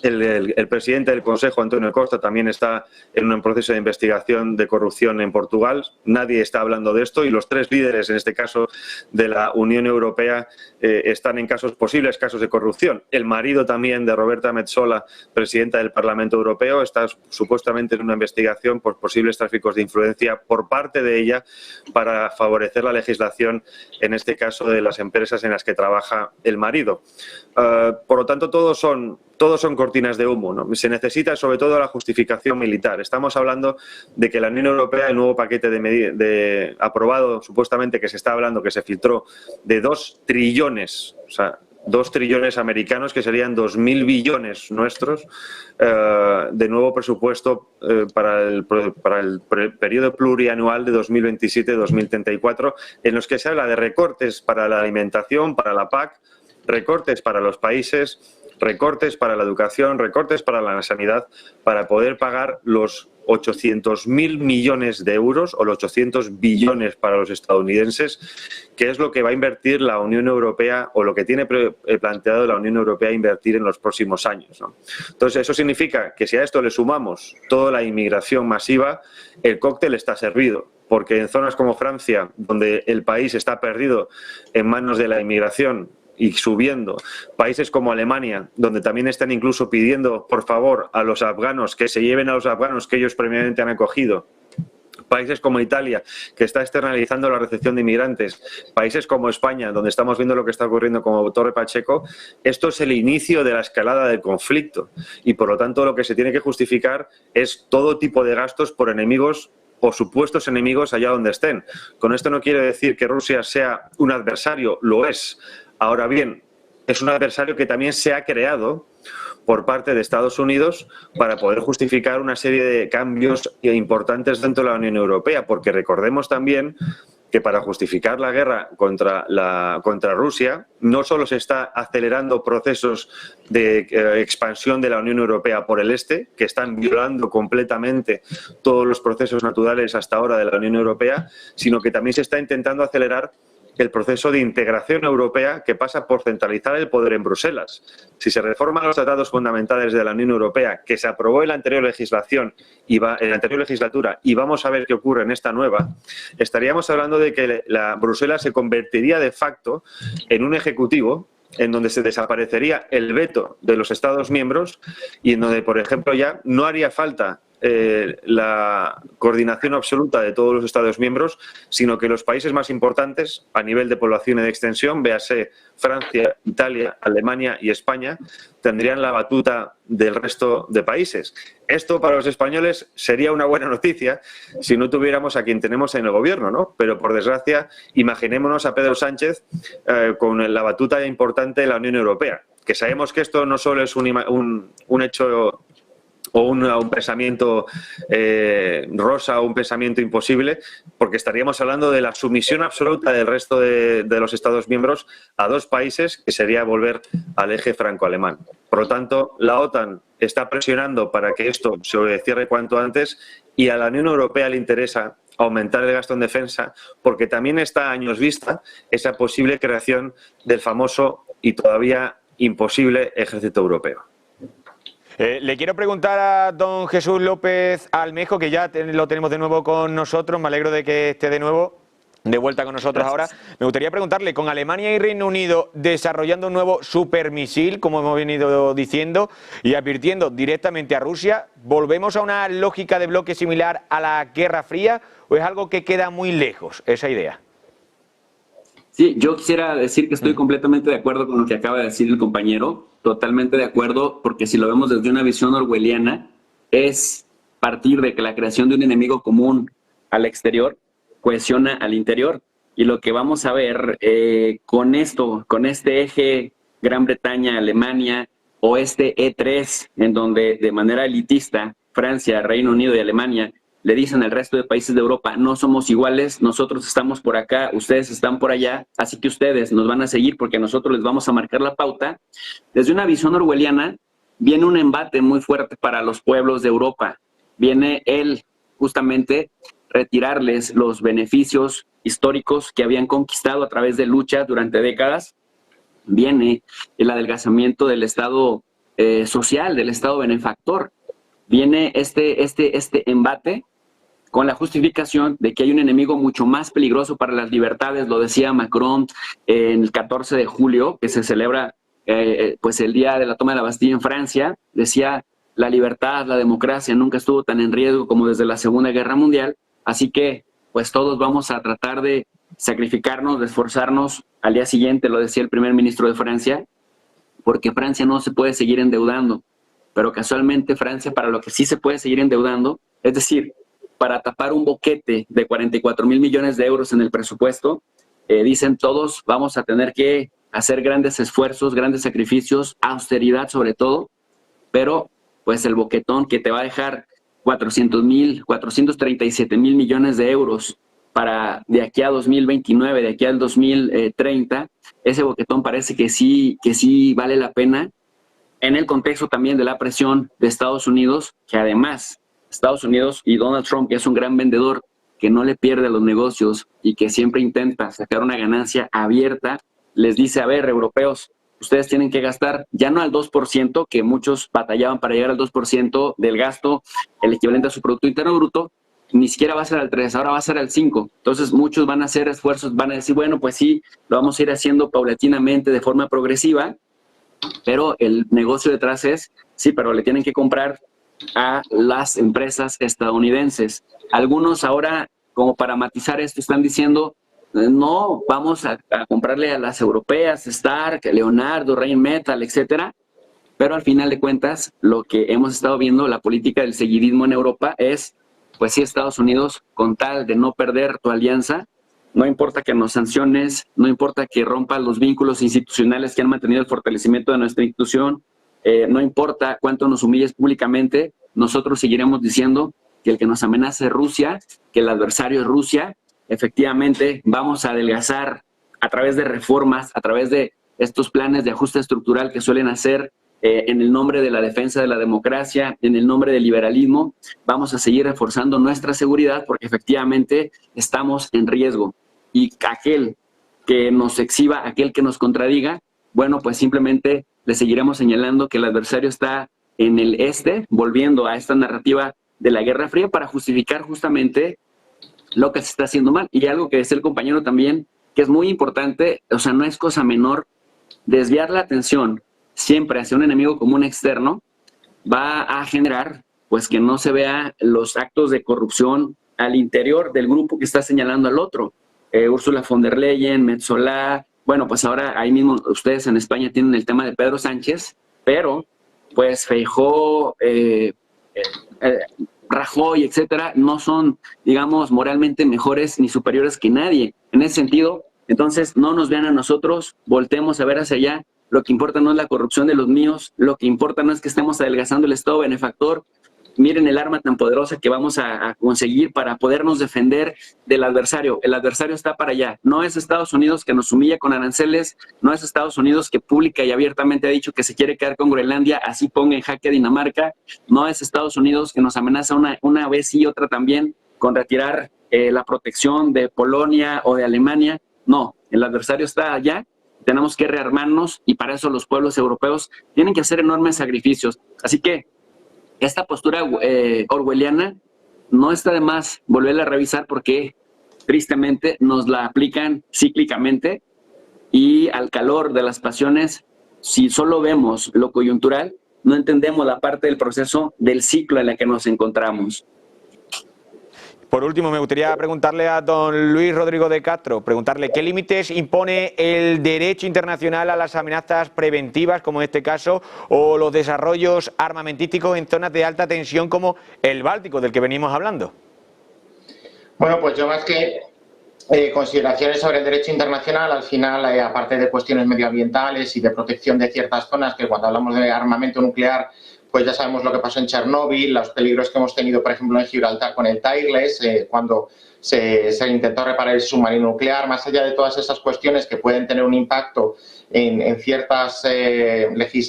El presidente del Consejo, António Costa, también está en un proceso de investigación de corrupción en Portugal. Nadie está hablando de esto y los 3 líderes, en este caso de la Unión Europea, están en posibles casos de corrupción. El marido también de Roberta Metsola, presidenta del Parlamento Europeo, está supuestamente en una investigación por posibles tráficos de influencia por parte de ella para favorecer la legislación, en este caso de las empresas en las que trabaja el marido. Por lo tanto, todos son cortinas de humo, ¿no? Se necesita sobre todo la justificación militar. Estamos hablando de que la Unión Europea, el nuevo paquete aprobado, supuestamente que se está hablando, que se filtró, de 2 trillones, o sea, 2 trillones americanos, que serían 2.000 billones nuestros, de nuevo presupuesto para el periodo plurianual de 2027-2034, en los que se habla de recortes para la alimentación, para la PAC, recortes para los países, recortes para la educación, recortes para la sanidad, para poder pagar los 800.000 millones de euros o los 800 billones para los estadounidenses, que es lo que va a invertir la Unión Europea o lo que tiene planteado la Unión Europea invertir en los próximos años, ¿no? Entonces, eso significa que si a esto le sumamos toda la inmigración masiva, el cóctel está servido. Porque en zonas como Francia, donde el país está perdido en manos de la inmigración, y subiendo, países como Alemania, donde también están incluso pidiendo, por favor, a los afganos que se lleven a los afganos que ellos previamente han acogido, países como Italia, que está externalizando la recepción de inmigrantes, países como España, donde estamos viendo lo que está ocurriendo como Torre Pacheco, esto es el inicio de la escalada del conflicto y, por lo tanto, lo que se tiene que justificar es todo tipo de gastos por enemigos o supuestos enemigos allá donde estén. Con esto no quiere decir que Rusia sea un adversario, lo es. Ahora bien, es un adversario que también se ha creado por parte de Estados Unidos para poder justificar una serie de cambios importantes dentro de la Unión Europea, porque recordemos también que para justificar la guerra contra Rusia no solo se está acelerando procesos de expansión de la Unión Europea por el este, que están violando completamente todos los procesos naturales hasta ahora de la Unión Europea, sino que también se está intentando acelerar el proceso de integración europea que pasa por centralizar el poder en Bruselas. Si se reforman los tratados fundamentales de la Unión Europea, que se aprobó en la anterior legislación en la anterior legislatura, y vamos a ver qué ocurre en esta nueva, estaríamos hablando de que Bruselas se convertiría de facto en un ejecutivo en donde se desaparecería el veto de los Estados miembros y en donde, por ejemplo, ya no haría falta la coordinación absoluta de todos los Estados miembros, sino que los países más importantes a nivel de población y de extensión, véase Francia, Italia, Alemania y España, tendrían la batuta del resto de países. Esto para los españoles sería una buena noticia si no tuviéramos a quien tenemos en el gobierno, ¿no? Pero por desgracia, imaginémonos a Pedro Sánchez con la batuta importante de la Unión Europea, que sabemos que esto no solo es un hecho o un pensamiento rosa o un pensamiento imposible, porque estaríamos hablando de la sumisión absoluta del resto de los Estados miembros a dos países, que sería volver al eje franco-alemán. Por lo tanto, la OTAN está presionando para que esto se cierre cuanto antes y a la Unión Europea le interesa aumentar el gasto en defensa porque también está a años vista esa posible creación del famoso y todavía imposible ejército europeo. Le quiero preguntar a don Jesús López Almejo, que ya lo tenemos de nuevo con nosotros. Me alegro de que esté de nuevo de vuelta con nosotros. Gracias. Ahora me gustaría preguntarle, con Alemania y Reino Unido desarrollando un nuevo supermisil, como hemos venido diciendo, y advirtiendo directamente a Rusia, ¿volvemos a una lógica de bloque similar a la Guerra Fría o es algo que queda muy lejos, esa idea? Sí, yo quisiera decir que estoy completamente de acuerdo con lo que acaba de decir el compañero, totalmente de acuerdo, porque si lo vemos desde una visión orwelliana, es partir de que la creación de un enemigo común al exterior cohesiona al interior. Y lo que vamos a ver con este eje Gran Bretaña, Alemania, o este E3, en donde de manera elitista Francia, Reino Unido y Alemania le dicen al resto de países de Europa, no somos iguales, nosotros estamos por acá, ustedes están por allá, así que ustedes nos van a seguir porque nosotros les vamos a marcar la pauta. Desde una visión orwelliana viene un embate muy fuerte para los pueblos de Europa. Viene justamente retirarles los beneficios históricos que habían conquistado a través de lucha durante décadas. Viene el adelgazamiento del Estado social, del Estado benefactor. Viene este embate con la justificación de que hay un enemigo mucho más peligroso para las libertades, lo decía Macron en el 14 de julio, que se celebra pues el día de la toma de la Bastilla en Francia, decía la libertad, la democracia nunca estuvo tan en riesgo como desde la Segunda Guerra Mundial, así que pues todos vamos a tratar de sacrificarnos, de esforzarnos. Al día siguiente lo decía el primer ministro de Francia, porque Francia no se puede seguir endeudando, pero casualmente Francia para lo que sí se puede seguir endeudando, es decir, para tapar un boquete de 44,000 millones de euros en el presupuesto, dicen todos vamos a tener que hacer grandes esfuerzos, grandes sacrificios, austeridad sobre todo, pero pues el boquetón que te va a dejar 437,000 millones de euros para de aquí a 2029, de aquí al 2030, ese boquetón parece que sí vale la pena en el contexto también de la presión de Estados Unidos, que además Estados Unidos y Donald Trump, que es un gran vendedor, que no le pierde a los negocios y que siempre intenta sacar una ganancia abierta, les dice, a ver, europeos, ustedes tienen que gastar ya no al 2%, que muchos batallaban para llegar al 2% del gasto, el equivalente a su Producto Interno Bruto, ni siquiera va a ser al 3, ahora va a ser al 5. Entonces muchos van a hacer esfuerzos, van a decir, bueno, pues sí, lo vamos a ir haciendo paulatinamente, de forma progresiva, pero el negocio detrás es, sí, pero le tienen que comprar a las empresas estadounidenses. Algunos ahora, como para matizar esto, están diciendo, no, vamos a comprarle a las europeas, Stark, Leonardo, Rheinmetall, etcétera, pero al final de cuentas, lo que hemos estado viendo, la política del seguidismo en Europa es, pues sí, Estados Unidos, con tal de no perder tu alianza, no importa que nos sanciones, no importa que rompas los vínculos institucionales que han mantenido el fortalecimiento de nuestra institución, no importa cuánto nos humilles públicamente, nosotros seguiremos diciendo que el que nos amenaza es Rusia, que el adversario es Rusia. Efectivamente, vamos a adelgazar a través de reformas, a través de estos planes de ajuste estructural que suelen hacer en el nombre de la defensa de la democracia, en el nombre del liberalismo. Vamos a seguir reforzando nuestra seguridad porque efectivamente estamos en riesgo. Y aquel que nos exhiba aquel que nos contradiga, bueno, pues simplemente le seguiremos señalando que el adversario está en el este, volviendo a esta narrativa de la Guerra Fría para justificar justamente lo que se está haciendo mal. Y algo que decía el compañero también, que es muy importante, o sea, no es cosa menor, desviar la atención siempre hacia un enemigo común externo va a generar pues que no se vea los actos de corrupción al interior del grupo que está señalando al otro. Ursula von der Leyen, Metsolá, bueno, pues ahora ahí mismo ustedes en España tienen el tema de Pedro Sánchez, pero pues Feijóo, Rajoy, etcétera, no son, digamos, moralmente mejores ni superiores que nadie. En ese sentido, entonces, no nos vean a nosotros, volteemos a ver hacia allá. Lo que importa no es la corrupción de los míos, lo que importa no es que estemos adelgazando el Estado benefactor. Miren el arma tan poderosa que vamos a conseguir para podernos defender del adversario. El adversario está para allá. No es Estados Unidos que nos humilla con aranceles, no es Estados Unidos que pública y abiertamente ha dicho que se quiere quedar con Groenlandia, así ponga en jaque a Dinamarca. No es Estados Unidos que nos amenaza una vez y otra también con retirar la protección de Polonia o de Alemania. No, el adversario está allá. Tenemos que rearmarnos y para eso los pueblos europeos tienen que hacer enormes sacrificios. Así que esta postura orwelliana no está de más volverla a revisar porque tristemente nos la aplican cíclicamente y al calor de las pasiones, si solo vemos lo coyuntural, no entendemos la parte del proceso del ciclo en el que nos encontramos. Por último, me gustaría preguntarle a don Luis Rodrigo de Castro, preguntarle qué límites impone el derecho internacional a las amenazas preventivas, como en este caso, o los desarrollos armamentísticos en zonas de alta tensión como el Báltico, del que venimos hablando. Bueno, pues yo más que consideraciones sobre el derecho internacional, al final, aparte de cuestiones medioambientales y de protección de ciertas zonas, que cuando hablamos de armamento nuclear, pues ya sabemos lo que pasó en Chernóbil, los peligros que hemos tenido, por ejemplo, en Gibraltar con el Tireless, cuando se intentó reparar el submarino nuclear, más allá de todas esas cuestiones que pueden tener un impacto en ciertas,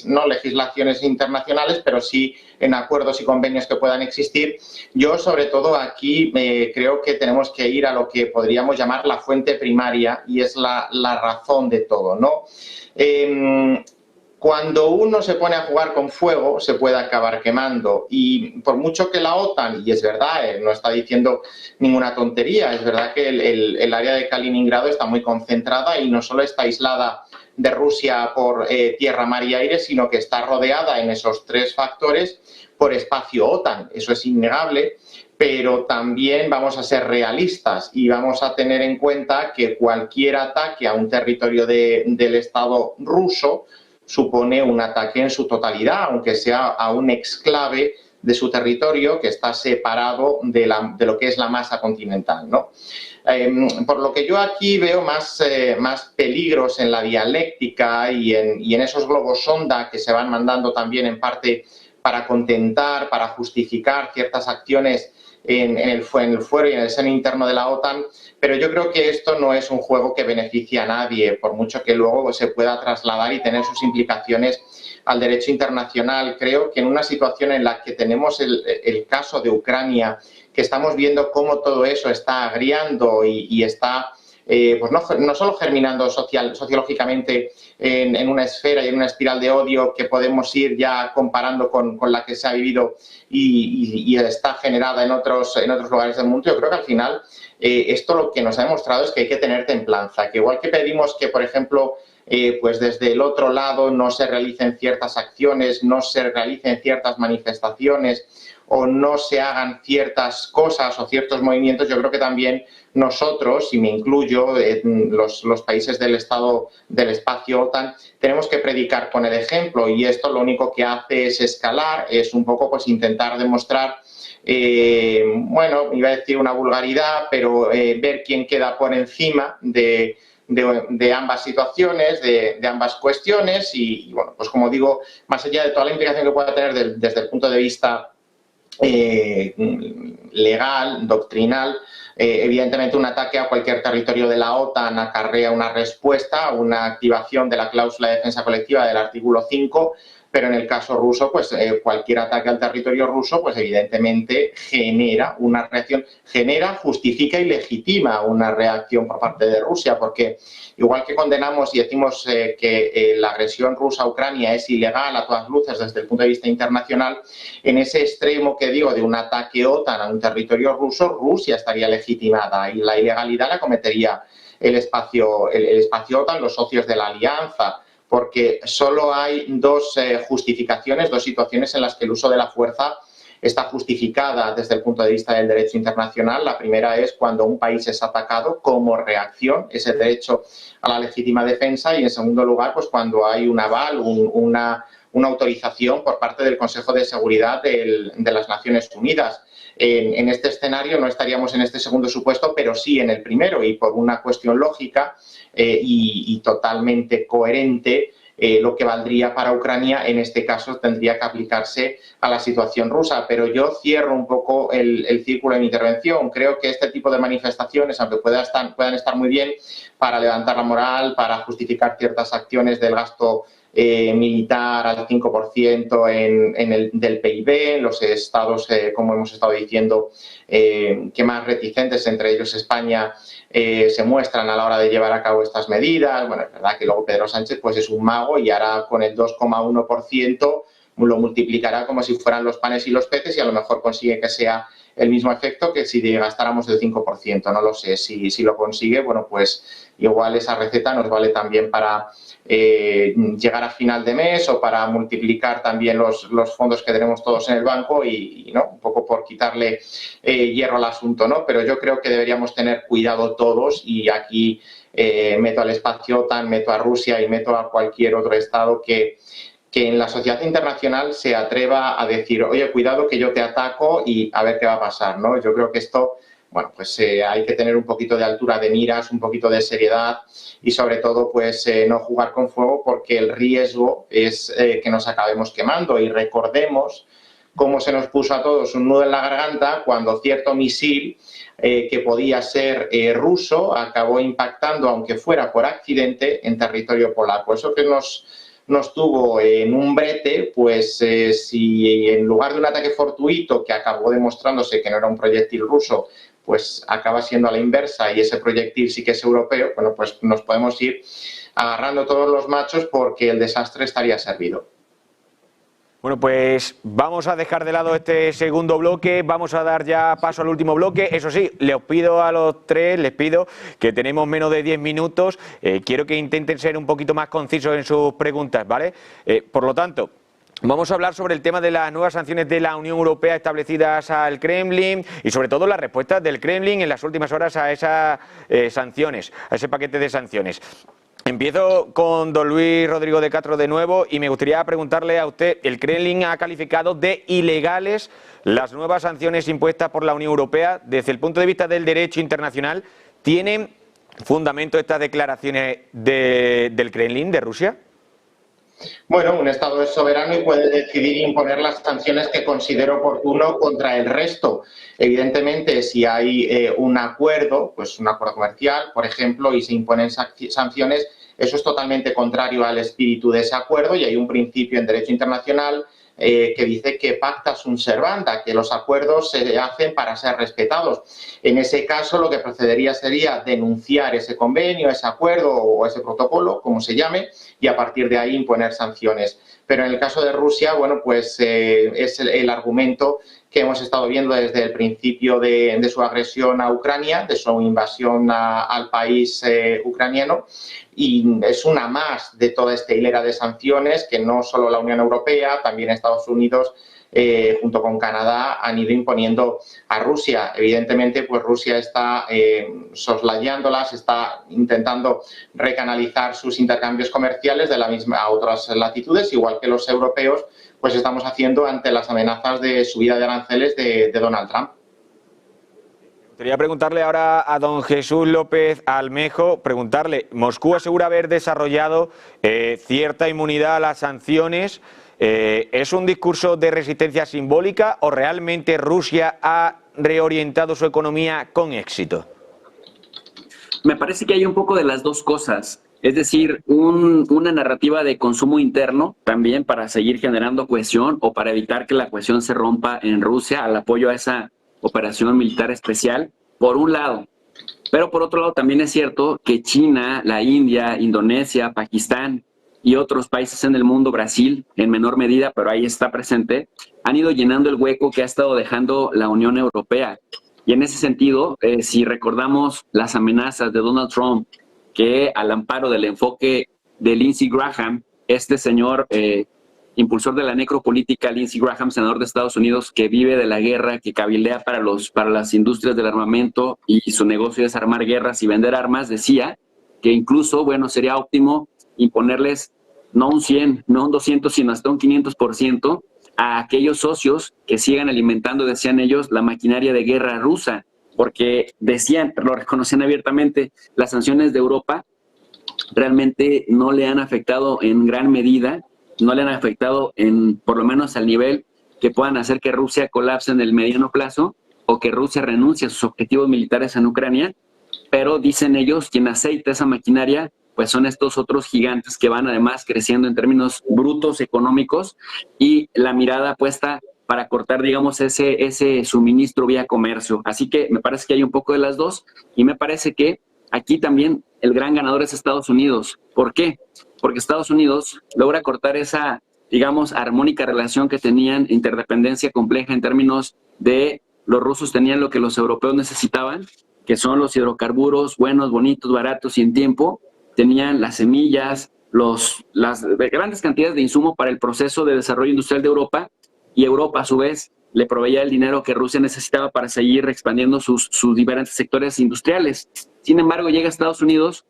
no legislaciones internacionales, pero sí en acuerdos y convenios que puedan existir. Yo, sobre todo, aquí creo que tenemos que ir a lo que podríamos llamar la fuente primaria y es la razón de todo, ¿no? Cuando uno se pone a jugar con fuego, se puede acabar quemando. Y por mucho que la OTAN, y es verdad, no está diciendo ninguna tontería, es verdad que el área de Kaliningrado está muy concentrada y no solo está aislada de Rusia por tierra, mar y aire, sino que está rodeada en esos tres factores por espacio OTAN. Eso es innegable, pero también vamos a ser realistas y vamos a tener en cuenta que cualquier ataque a un territorio del Estado ruso supone un ataque en su totalidad, aunque sea a un exclave de su territorio que está separado de lo que es la masa continental, ¿no? Por lo que yo aquí veo más peligros en la dialéctica y en esos globos sonda que se van mandando también en parte para contentar, para justificar ciertas acciones en el fuero y en el seno interno de la OTAN, pero yo creo que esto no es un juego que beneficie a nadie, por mucho que luego se pueda trasladar y tener sus implicaciones al derecho internacional. Creo que en una situación en la que tenemos el caso de Ucrania, que estamos viendo cómo todo eso está agriando y está pues no solo germinando sociológicamente en una esfera y en una espiral de odio que podemos ir ya comparando con la que se ha vivido y está generada en otros lugares del mundo. Yo creo que al final esto lo que nos ha demostrado es que hay que tener templanza, que igual que pedimos que, por ejemplo, pues desde el otro lado no se realicen ciertas acciones, no se realicen ciertas manifestaciones o no se hagan ciertas cosas o ciertos movimientos, yo creo que también nosotros, y me incluyo, los países del espacio OTAN, tenemos que predicar con el ejemplo y esto lo único que hace es escalar, es un poco pues intentar demostrar, bueno, iba a decir una vulgaridad, pero ver quién queda por encima de ambas situaciones, de ambas cuestiones y, bueno, pues como digo, más allá de toda la implicación que pueda tener desde el punto de vista legal, doctrinal, evidentemente un ataque a cualquier territorio de la OTAN acarrea una respuesta, una activación de la cláusula de defensa colectiva del artículo 5 pero en el caso ruso, pues cualquier ataque al territorio ruso, pues evidentemente genera una reacción, justifica y legitima una reacción por parte de Rusia, porque igual que condenamos y decimos que la agresión rusa a Ucrania es ilegal a todas luces desde el punto de vista internacional, en ese extremo que digo de un ataque OTAN a un territorio ruso, Rusia estaría legitimada y la ilegalidad la cometería el espacio OTAN, los socios de la alianza, porque solo hay dos justificaciones, dos situaciones en las que el uso de la fuerza está justificada desde el punto de vista del derecho internacional. La primera es cuando un país es atacado como reacción, ese derecho a la legítima defensa, y en segundo lugar, pues cuando hay un aval, una autorización por parte del Consejo de Seguridad de las Naciones Unidas. En este escenario no estaríamos en este segundo supuesto, pero sí en el primero, y por una cuestión lógica y totalmente coherente, lo que valdría para Ucrania en este caso tendría que aplicarse a la situación rusa. Pero yo cierro un poco el círculo de mi intervención. Creo que este tipo de manifestaciones, aunque puedan estar muy bien para levantar la moral, para justificar ciertas acciones del gasto militar al 5% del PIB, en los estados, como hemos estado diciendo, que más reticentes, entre ellos España, se muestran a la hora de llevar a cabo estas medidas. Bueno, es verdad que luego Pedro Sánchez pues es un mago y ahora con el 2,1% lo multiplicará como si fueran los panes y los peces y a lo mejor consigue que sea el mismo efecto que si gastáramos el 5%. No lo sé. Si lo consigue, bueno, pues igual esa receta nos vale también para llegar a final de mes o para multiplicar también los fondos que tenemos todos en el banco y ¿no? Un poco por quitarle hierro al asunto, ¿no? Pero yo creo que deberíamos tener cuidado todos y aquí meto al espacio OTAN, meto a Rusia y meto a cualquier otro estado que en la sociedad internacional se atreva a decir, oye, cuidado que yo te ataco y a ver qué va a pasar, ¿no? Yo creo que esto, bueno, pues hay que tener un poquito de altura de miras, un poquito de seriedad y sobre todo, pues no jugar con fuego porque el riesgo es que nos acabemos quemando. Y recordemos cómo se nos puso a todos un nudo en la garganta cuando cierto misil que podía ser ruso acabó impactando, aunque fuera por accidente, en territorio polaco. Eso que nos tuvo en un brete, pues si en lugar de un ataque fortuito que acabó demostrándose que no era un proyectil ruso, pues acaba siendo a la inversa y ese proyectil sí que es europeo, bueno, pues nos podemos ir agarrando todos los machos porque el desastre estaría servido. Bueno, pues vamos a dejar de lado este segundo bloque, vamos a dar ya paso al último bloque. Eso sí, les pido a los tres, les pido que tenemos menos de 10 minutos, quiero que intenten ser un poquito más concisos en sus preguntas, ¿vale? Por lo tanto, vamos a hablar sobre el tema de las nuevas sanciones de la Unión Europea establecidas al Kremlin y sobre todo las respuestas del Kremlin en las últimas horas a esas sanciones, a ese paquete de sanciones. Empiezo con don Luis Rodrigo de Castro de nuevo y me gustaría preguntarle a usted, el Kremlin ha calificado de ilegales las nuevas sanciones impuestas por la Unión Europea. Desde el punto de vista del derecho internacional, ¿tienen fundamento estas declaraciones del Kremlin, de Rusia? Bueno, un Estado es soberano y puede decidir imponer las sanciones que considere oportuno contra el resto. Evidentemente, si hay un acuerdo, pues un acuerdo comercial, por ejemplo, y se imponen sanciones, eso es totalmente contrario al espíritu de ese acuerdo y hay un principio en derecho internacional que dice que pacta sunt servanda, que los acuerdos se hacen para ser respetados. En ese caso, lo que procedería sería denunciar ese convenio, ese acuerdo o ese protocolo, como se llame, y a partir de ahí imponer sanciones. Pero en el caso de Rusia, bueno, pues es el argumento que hemos estado viendo desde el principio de su agresión a Ucrania, de su invasión al país ucraniano, y es una más de toda esta hilera de sanciones que no solo la Unión Europea, también Estados Unidos, junto con Canadá, han ido imponiendo a Rusia. Evidentemente, pues Rusia está soslayándolas, está intentando recanalizar sus intercambios comerciales de la misma a otras latitudes, igual que los europeos, pues estamos haciendo ante las amenazas de subida de aranceles de Donald Trump. Quería preguntarle ahora a don Jesús López Almejo, Moscú asegura haber desarrollado cierta inmunidad a las sanciones. ¿Es un discurso de resistencia simbólica o realmente Rusia ha reorientado su economía con éxito? Me parece que hay un poco de las dos cosas. Es decir, una narrativa de consumo interno también para seguir generando cohesión o para evitar que la cohesión se rompa en Rusia al apoyo a esa operación militar especial, por un lado. Pero por otro lado también es cierto que China, la India, Indonesia, Pakistán y otros países en el mundo, Brasil en menor medida, pero ahí está presente, han ido llenando el hueco que ha estado dejando la Unión Europea. Y en ese sentido, si recordamos las amenazas de Donald Trump, que al amparo del enfoque de Lindsey Graham, este señor impulsor de la necropolítica, Lindsey Graham, senador de Estados Unidos, que vive de la guerra, que cabildea para las industrias del armamento y su negocio es armar guerras y vender armas, decía que incluso, bueno, sería óptimo imponerles no un 100, no un 200, sino hasta un 500% a aquellos socios que sigan alimentando, decían ellos, la maquinaria de guerra rusa, porque decían, lo reconocían abiertamente, las sanciones de Europa realmente no le han afectado en gran medida, no le han afectado por lo menos al nivel que puedan hacer que Rusia colapse en el mediano plazo o que Rusia renuncie a sus objetivos militares en Ucrania, pero dicen ellos, quien aceita esa maquinaria, pues son estos otros gigantes que van además creciendo en términos brutos económicos y la mirada puesta para cortar, digamos, ese suministro vía comercio. Así que me parece que hay un poco de las dos y me parece que aquí también el gran ganador es Estados Unidos. ¿Por qué? Porque Estados Unidos logra cortar esa, digamos, armónica relación que tenían, interdependencia compleja en términos de los rusos tenían lo que los europeos necesitaban, que son los hidrocarburos buenos, bonitos, baratos y en tiempo. Tenían las semillas, las grandes cantidades de insumo para el proceso de desarrollo industrial de Europa y Europa a su vez le proveía el dinero que Rusia necesitaba para seguir expandiendo sus diferentes sectores industriales. Sin embargo, llega a Estados Unidos,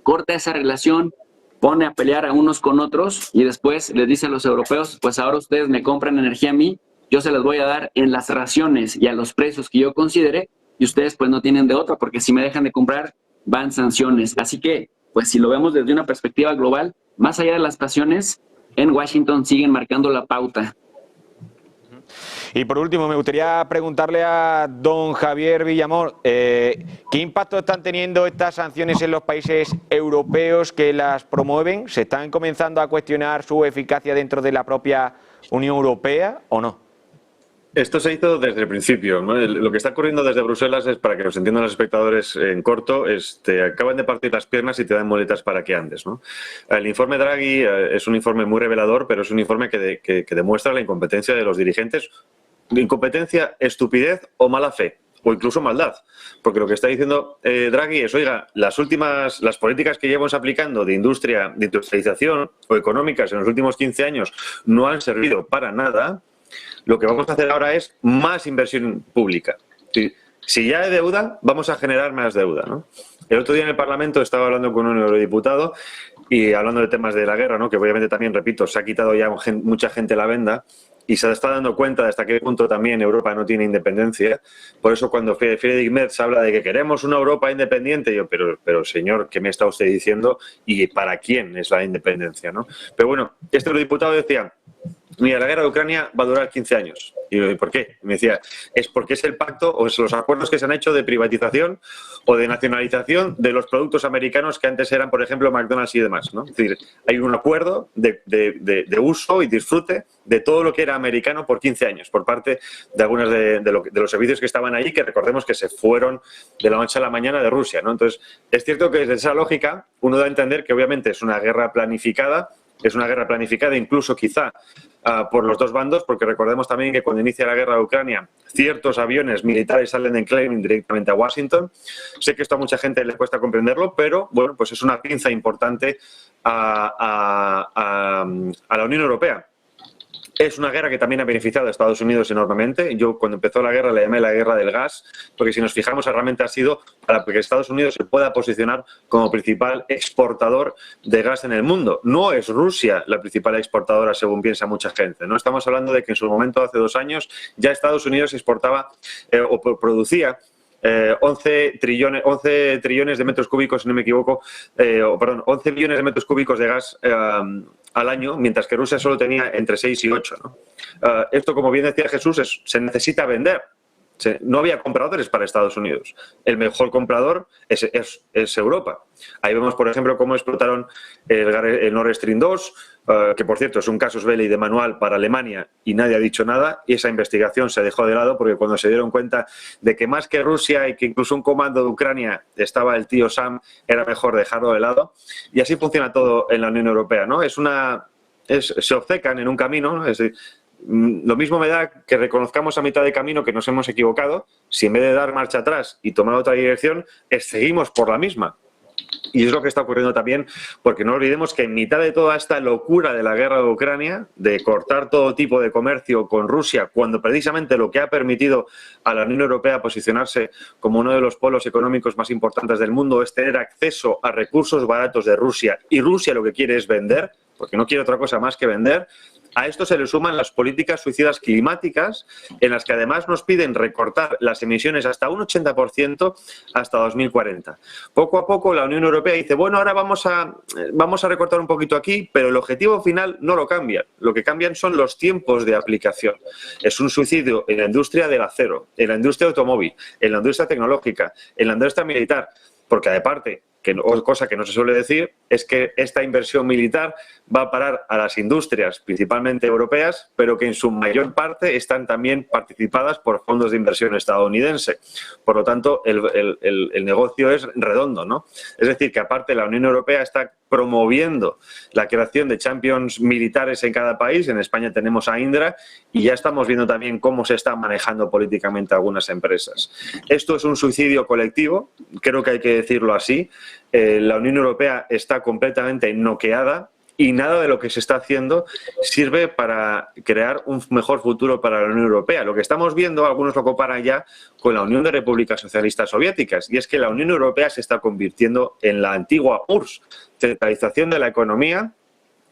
corta esa relación, pone a pelear a unos con otros y después les dice a los europeos, pues ahora ustedes me compran energía a mí, yo se las voy a dar en las raciones y a los precios que yo considere y ustedes pues no tienen de otra porque si me dejan de comprar van sanciones. Así que, pues si lo vemos desde una perspectiva global, más allá de las pasiones, en Washington siguen marcando la pauta. Y por último, me gustaría preguntarle a don Javier Villamor, ¿qué impacto están teniendo estas sanciones en los países europeos que las promueven? ¿Se están comenzando a cuestionar su eficacia dentro de la propia Unión Europea o no? Esto se hizo desde el principio, ¿no? Lo que está ocurriendo desde Bruselas es, para que nos entiendan los espectadores en corto, te acaban de partir las piernas y te dan muletas para que andes, ¿no? El informe Draghi es un informe muy revelador, pero es un informe que demuestra la incompetencia de los dirigentes, incompetencia, estupidez o mala fe, o incluso maldad. Porque lo que está diciendo Draghi es, oiga, las políticas que llevamos aplicando de industrialización o económicas en los últimos 15 años no han servido para nada. Lo que vamos a hacer ahora es más inversión pública. Si ya hay deuda, vamos a generar más deuda, ¿no? El otro día en el Parlamento estaba hablando con un eurodiputado y hablando de temas de la guerra, ¿no? Que obviamente también, repito, se ha quitado ya mucha gente la venda y se está dando cuenta de hasta qué punto también Europa no tiene independencia. Por eso cuando Friedrich Merz habla de que queremos una Europa independiente, yo, pero señor, ¿qué me está usted diciendo? ¿Y para quién es la independencia, no? Pero bueno, este eurodiputado decía, mira, la guerra de Ucrania va a durar 15 años. Y yo, ¿por qué? Me decía, es porque es el pacto o es los acuerdos que se han hecho de privatización o de nacionalización de los productos americanos que antes eran, por ejemplo, McDonald's y demás, ¿no? Es decir, hay un acuerdo de uso y disfrute de todo lo que era americano por 15 años, por parte de algunos de los servicios que estaban allí, que recordemos que se fueron de la noche a la mañana de Rusia, ¿no? Entonces, es cierto que desde esa lógica uno da a entender que obviamente es una guerra planificada, incluso quizá por los dos bandos, porque recordemos también que cuando inicia la guerra de Ucrania, ciertos aviones militares salen en Kremlin directamente a Washington. Sé que esto a mucha gente le cuesta comprenderlo, pero bueno, pues es una pinza importante a la Unión Europea. Es una guerra que también ha beneficiado a Estados Unidos enormemente. Yo cuando empezó la guerra le llamé la guerra del gas, porque si nos fijamos realmente ha sido para que Estados Unidos se pueda posicionar como principal exportador de gas en el mundo. No es Rusia la principal exportadora, según piensa mucha gente, ¿no? Estamos hablando de que en su momento, hace 2 años, ya Estados Unidos exportaba o producía 11 trillones de metros cúbicos, si no me equivoco, 11 billones de metros cúbicos de gas al año, mientras que Rusia solo tenía entre 6 y 8, ¿no? Esto, como bien decía Jesús, se necesita vender. No había compradores para Estados Unidos. El mejor comprador es Europa. Ahí vemos, por ejemplo, cómo explotaron el Nord Stream 2, que por cierto es un casus belli de manual para Alemania y nadie ha dicho nada, y esa investigación se dejó de lado porque cuando se dieron cuenta de que más que Rusia y que incluso un comando de Ucrania estaba el tío Sam, era mejor dejarlo de lado. Y así funciona todo en la Unión Europea, ¿no? Se obcecan en un camino, ¿no? Es decir, lo mismo me da que reconozcamos a mitad de camino que nos hemos equivocado, si en vez de dar marcha atrás y tomar otra dirección, seguimos por la misma. Y es lo que está ocurriendo también, porque no olvidemos que en mitad de toda esta locura de la guerra de Ucrania, de cortar todo tipo de comercio con Rusia, cuando precisamente lo que ha permitido a la Unión Europea posicionarse como uno de los polos económicos más importantes del mundo es tener acceso a recursos baratos de Rusia, y Rusia lo que quiere es vender, porque no quiere otra cosa más que vender. A esto se le suman las políticas suicidas climáticas, en las que además nos piden recortar las emisiones hasta un 80% hasta 2040. Poco a poco la Unión Europea dice, bueno, ahora vamos a recortar un poquito aquí, pero el objetivo final no lo cambian. Lo que cambian son los tiempos de aplicación. Es un suicidio en la industria del acero, en la industria automóvil, en la industria tecnológica, en la industria militar, porque aparte, cosa que no se suele decir, es que esta inversión militar va a parar a las industrias, principalmente europeas, pero que en su mayor parte están también participadas por fondos de inversión estadounidense. Por lo tanto, el negocio es redondo, ¿no? Es decir, que aparte la Unión Europea está promoviendo la creación de champions militares en cada país. En España tenemos a Indra y ya estamos viendo también cómo se están manejando políticamente algunas empresas. Esto es un suicidio colectivo, creo que hay que decirlo así. La Unión Europea está completamente noqueada y nada de lo que se está haciendo sirve para crear un mejor futuro para la Unión Europea. Lo que estamos viendo, algunos lo comparan ya con la Unión de Repúblicas Socialistas Soviéticas, y es que la Unión Europea se está convirtiendo en la antigua URSS, centralización de la economía,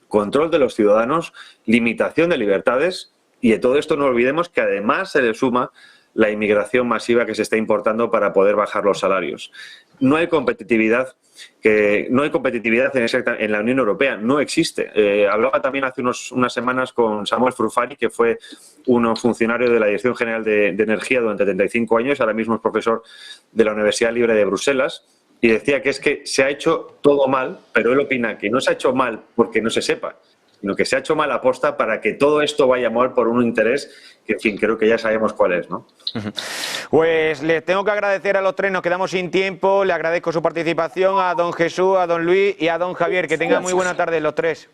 control de los ciudadanos, limitación de libertades, y de todo esto no olvidemos que además se le suma la inmigración masiva que se está importando para poder bajar los salarios. No hay competitividad, en la Unión Europea, no existe. Hablaba también hace unas semanas con Samuel Frufari, que fue un funcionario de la Dirección General de Energía durante 35 años, ahora mismo es profesor de la Universidad Libre de Bruselas, y decía que es que se ha hecho todo mal, pero él opina que no se ha hecho mal porque no se sepa, sino que se ha hecho mal aposta para que todo esto vaya mal por un interés que, en fin, creo que ya sabemos cuál es, ¿no? Pues les tengo que agradecer a los tres, nos quedamos sin tiempo, le agradezco su participación a don Jesús, a don Luis y a don Javier, que tengan muy buena tarde los tres.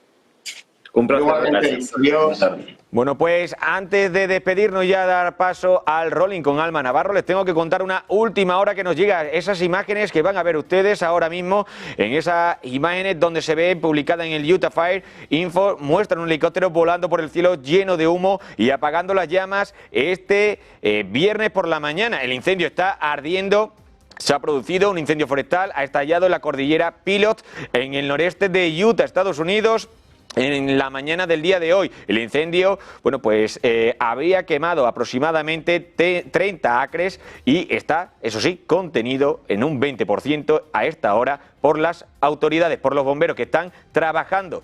Un placer. Adiós. Bueno, pues antes de despedirnos ya, dar paso al Rolling con Alma Navarro, les tengo que contar una última hora que nos llega. Esas imágenes que van a ver ustedes ahora mismo, en esas imágenes donde se ve publicada en el Utah Fire Info, muestran un helicóptero volando por el cielo lleno de humo y apagando las llamas este viernes por la mañana. El incendio está ardiendo. Se ha producido un incendio forestal, ha estallado en la cordillera Pilot, en el noreste de Utah, Estados Unidos, en la mañana del día de hoy. El incendio, bueno, pues habría quemado aproximadamente 30 acres y está, eso sí, contenido en un 20% a esta hora por las autoridades, por los bomberos que están trabajando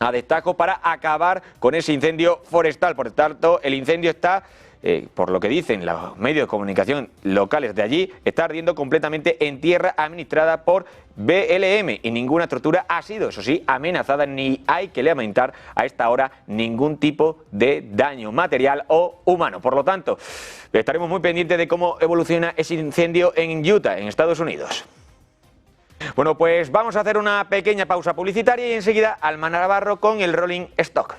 a destajo para acabar con ese incendio forestal. Por tanto, el incendio está, por lo que dicen los medios de comunicación locales de allí, está ardiendo completamente en tierra administrada por BLM y ninguna estructura ha sido, eso sí, amenazada, ni hay que lamentar a esta hora ningún tipo de daño material o humano. Por lo tanto, estaremos muy pendientes de cómo evoluciona ese incendio en Utah, en Estados Unidos. Bueno, pues vamos a hacer una pequeña pausa publicitaria y enseguida Alma Navarro con el Rolling Stock.